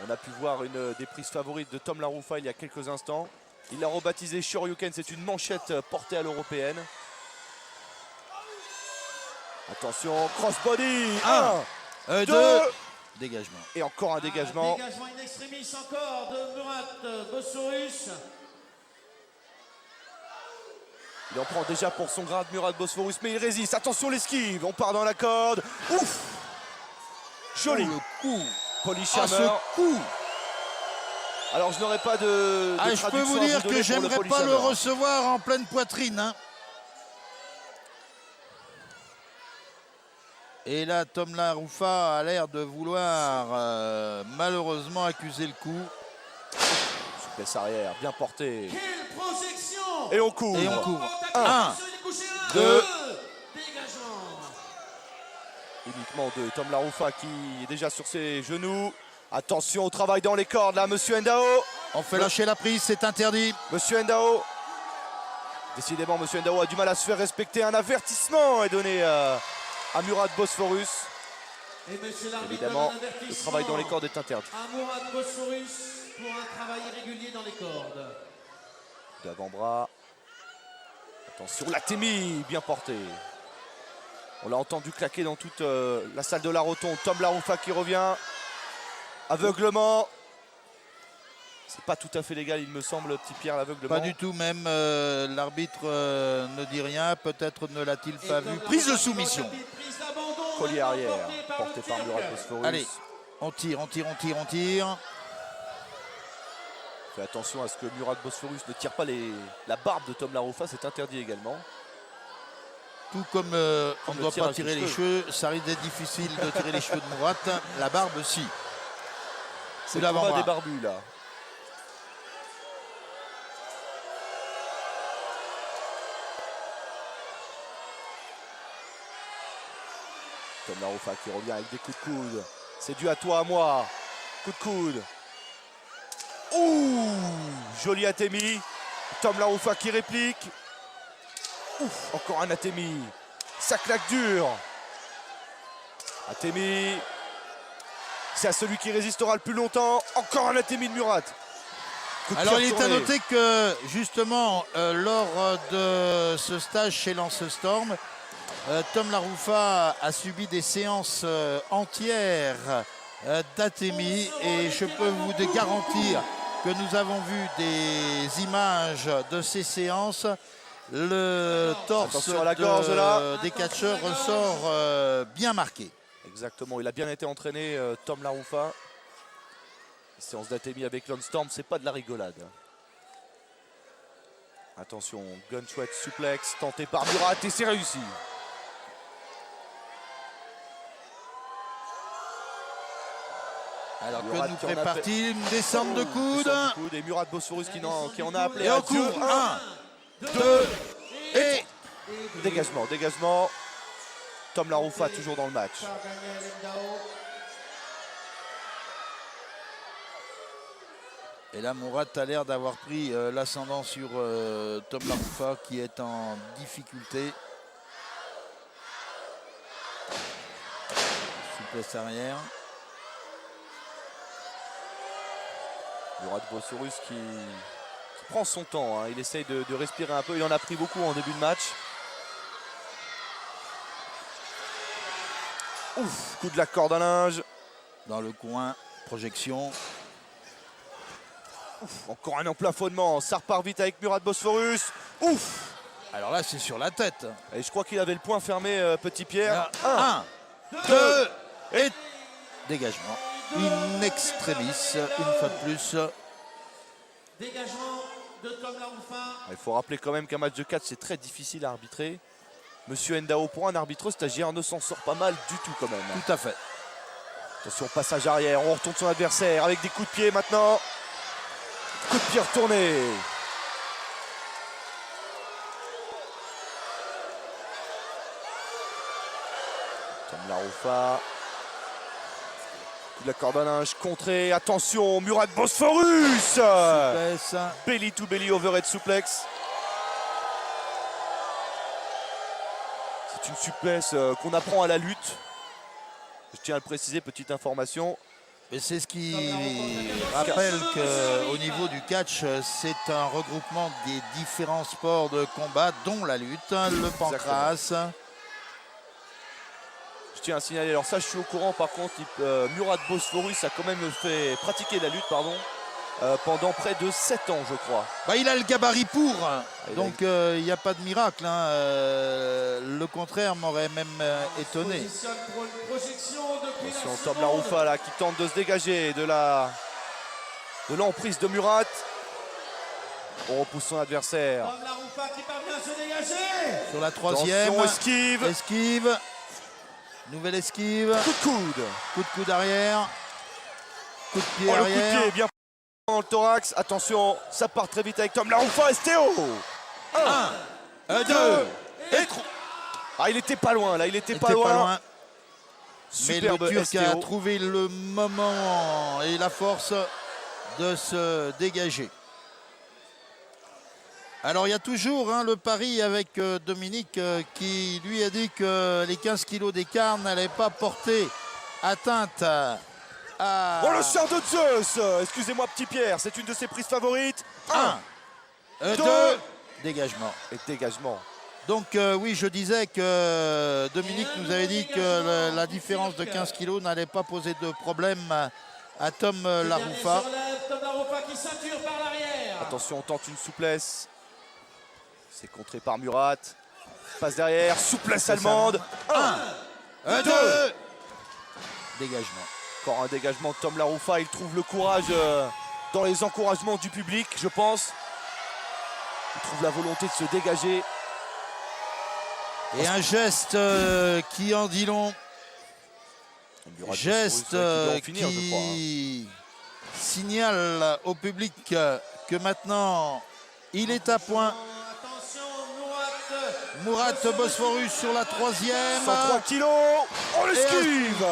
On a pu voir une des prises favorites de Tom Laroufa il y a quelques instants. Il l'a rebaptisé Shoryuken, c'est une manchette portée à l'européenne. Attention, crossbody. 1, 2. Dégagement. Et encore un dégagement. Dégagement in extremis encore de Murat Bosphorus. Il en prend déjà pour son grade Murat Bosphorus, mais il résiste. Attention l'esquive, on part dans la corde. Ouf. Joli. Oh, le coup. Polyhammer. Ce coup. Alors je n'aurais pas de je peux vous dire que j'aimerais pas le recevoir en pleine poitrine. Hein. Et là, Tom Laroufa a l'air de vouloir malheureusement accuser le coup. Souplesse arrière, bien porté. Quelle projection. Et on court. 1, 2. Dégagement. Uniquement 2. Tom Laroufa qui est déjà sur ses genoux. Attention au travail dans les cordes là, Monsieur Ndao. On fait lâcher la prise, c'est interdit. Monsieur Ndao. Décidément, Monsieur Ndao a du mal à se faire respecter. Un avertissement est donné à Murat Bosphorus. Et monsieur l'arbitre, évidemment, le travail dans les cordes est interdit. À Murat Bosphorus pour un travail irrégulier dans les cordes. D'avant-bras. Attention, Latemi, bien porté. On l'a entendu claquer dans toute la salle de la rotonde. Tom Laroufa qui revient. Aveuglement. C'est pas tout à fait légal, il me semble, petit Pierre, l'aveuglement. Pas du tout, même l'arbitre ne dit rien. Peut-être ne l'a-t-il pas vu. Prise de soumission. Collier arrière, porté par Murat Bosphorus. Allez, on tire. Fais attention à ce que Murat Bosphorus ne tire pas la barbe de Tom Laroufa, c'est interdit également. Tout comme on ne doit pas tirer les cheveux, ça risque d'être difficile de tirer les cheveux de Murat. La barbe, si. C'est le combat des barbus là. Tom Laroufa qui revient avec des coups de coude. C'est dû à toi, à moi. Coup de coude. Ouh, joli Atemi. Tom Laroufa qui réplique. Ouf, encore un Atemi. Ça claque dur. Atemi. C'est à celui qui résistera le plus longtemps. Encore un Atemi de Murat. Alors il est à noter que justement lors de ce stage chez Lance Storm, Tom Laroufa a subi des séances entières d'Atemi et je peux vous garantir que nous avons vu des images de ces séances. Le torse à la gorge, là. des catcheurs ressort bien marqué. Exactement, il a bien été entraîné, Tom Laroufa. Séance d'Atemi avec Lance Storm, c'est pas de la rigolade. Attention, gunshot suplex tenté par Murat et c'est réussi. Alors Murat que nous prépare-t-il une descente de coude. Et Murat Bosphorus qui en a appelé. Et on court. 1, 2 et dégagement. Tom Laroufa toujours dans le match. Et là, Murat a l'air d'avoir pris l'ascendant sur Tom Laroufa qui est en difficulté. Souplesse arrière. Murat Bosphorus qui prend son temps. Hein. Il essaye de respirer un peu. Il en a pris beaucoup en début de match. Ouf, coup de la corde à linge. Dans le coin, projection. Ouf, encore un emplafonnement. Ça repart vite avec Murat Bosphorus. Ouf. Alors là, c'est sur la tête. Et je crois qu'il avait le poing fermé, petit Pierre. 1, 2 et dégagement. In extremis, une fois de plus. Dégagement de Tom Laroufa. Il faut rappeler quand même qu'un match de 4, c'est très difficile à arbitrer. Monsieur Ndao, pour un arbitre stagiaire, ne s'en sort pas mal du tout quand même. Tout à fait. Attention, passage arrière, on retourne son adversaire avec des coups de pied maintenant. Coup de pied retourné. Tom Laroufa. La corde à linge contrée. Attention, Murat Bosphorus. Souplesse. Belly to belly overhead suplex. C'est une souplesse qu'on apprend à la lutte. Je tiens à le préciser, petite information. Et c'est ce qui rappelle qu'au niveau du catch, c'est un regroupement des différents sports de combat, dont la lutte, le pancrace. Je tiens à signaler, alors ça je suis au courant par contre, Murat Bosphorus a quand même fait pratiquer la lutte pendant près de 7 ans je crois. Bah, il a le gabarit pour, donc il n'y a pas de miracle. Le contraire m'aurait même étonné. Attention, Tom Laroufa là qui tente de se dégager de l'emprise de Murat. On repousse son adversaire. Tom Laroufa qui parvient à se dégager. Sur la troisième, attention, esquive. Nouvelle esquive. Coup de coude. Coup de coude arrière. Coup de pied arrière. arrière. Le coup de pied bien dans le thorax. Attention, ça part très vite avec Tom Laroufa. STO. 1, 2 et 3. Ah, il était pas loin là, il était pas loin. Superbe. Mais le Turc STO. a trouvé le moment et la force de se dégager. Alors il y a toujours le pari avec Dominique qui lui a dit que les 15 kilos d'écart n'allaient pas porter atteinte à... Oh, le char de Zeus. Excusez-moi petit Pierre, c'est une de ses prises favorites. 1, 2, dégagement. Et dégagement. Donc oui, je disais que Dominique nous avait dit que la différence de 15 kilos n'allait pas poser de problème à Tom Laroufa. Tom Laroufa qui ceinture par l'arrière. Attention, on tente une souplesse. C'est contré par Murat. Passe derrière, souplesse allemande. 1, 2, dégagement. Encore un dégagement de Tom Laroufa. Il trouve le courage dans les encouragements du public, je pense. Il trouve la volonté de se dégager. Et un geste qui en dit long. Geste qui signale au public que maintenant il est à point. Murat Bosphorus sur la troisième. 103 kilos. On l'esquive.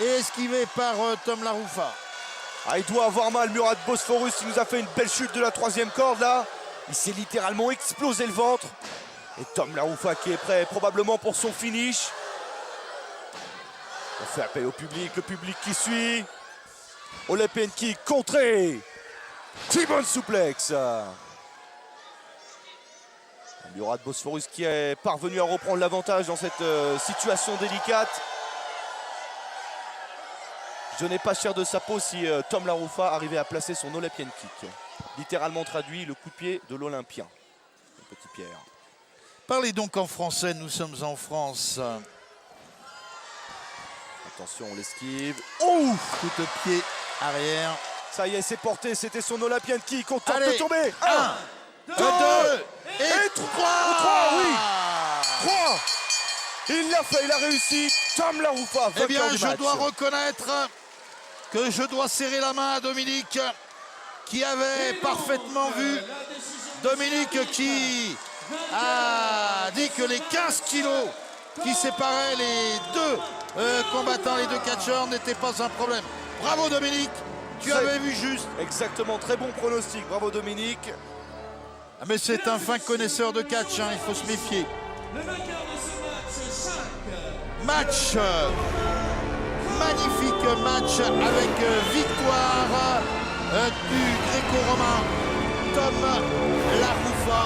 Et esquivé par Tom Laroufa. Ah, il doit avoir mal, Murat Bosphorus. Il nous a fait une belle chute de la troisième corde là. Il s'est littéralement explosé le ventre. Et Tom Laroufa qui est prêt probablement pour son finish. On fait appel au public, le public qui suit. Olepian kick contré. T-bone suplex. Murat Bosphorus qui est parvenu à reprendre l'avantage dans cette situation délicate. Je n'ai pas cher de sa peau si Tom Laroufa arrivait à placer son Olepian kick. Littéralement traduit, le coup de pied de l'Olympien. Le petit Pierre. Parlez donc en français, nous sommes en France. Attention, on l'esquive. Oh, coup de pied arrière. Ça y est, c'est porté, c'était son Olympian kick. On tente Allez, de tomber. 1, 2 et 3. 3, oui. 3. Il l'a fait, il a réussi. Tom Laroufa, eh bien, vainqueur du match. je dois reconnaître que je dois serrer la main à Dominique, qui avait parfaitement vu. Dominique qui a dit que les 15 kilos qui séparaient les deux combattants, les deux catcheurs, n'étaient pas un problème. Bravo Dominique, tu avais vu juste. Exactement, très bon pronostic, bravo Dominique. Ah, mais c'est un fin connaisseur de catch, il faut se méfier. Le vainqueur de ce match, Match, magnifique match avec victoire du gréco-romain Tom Laroufa.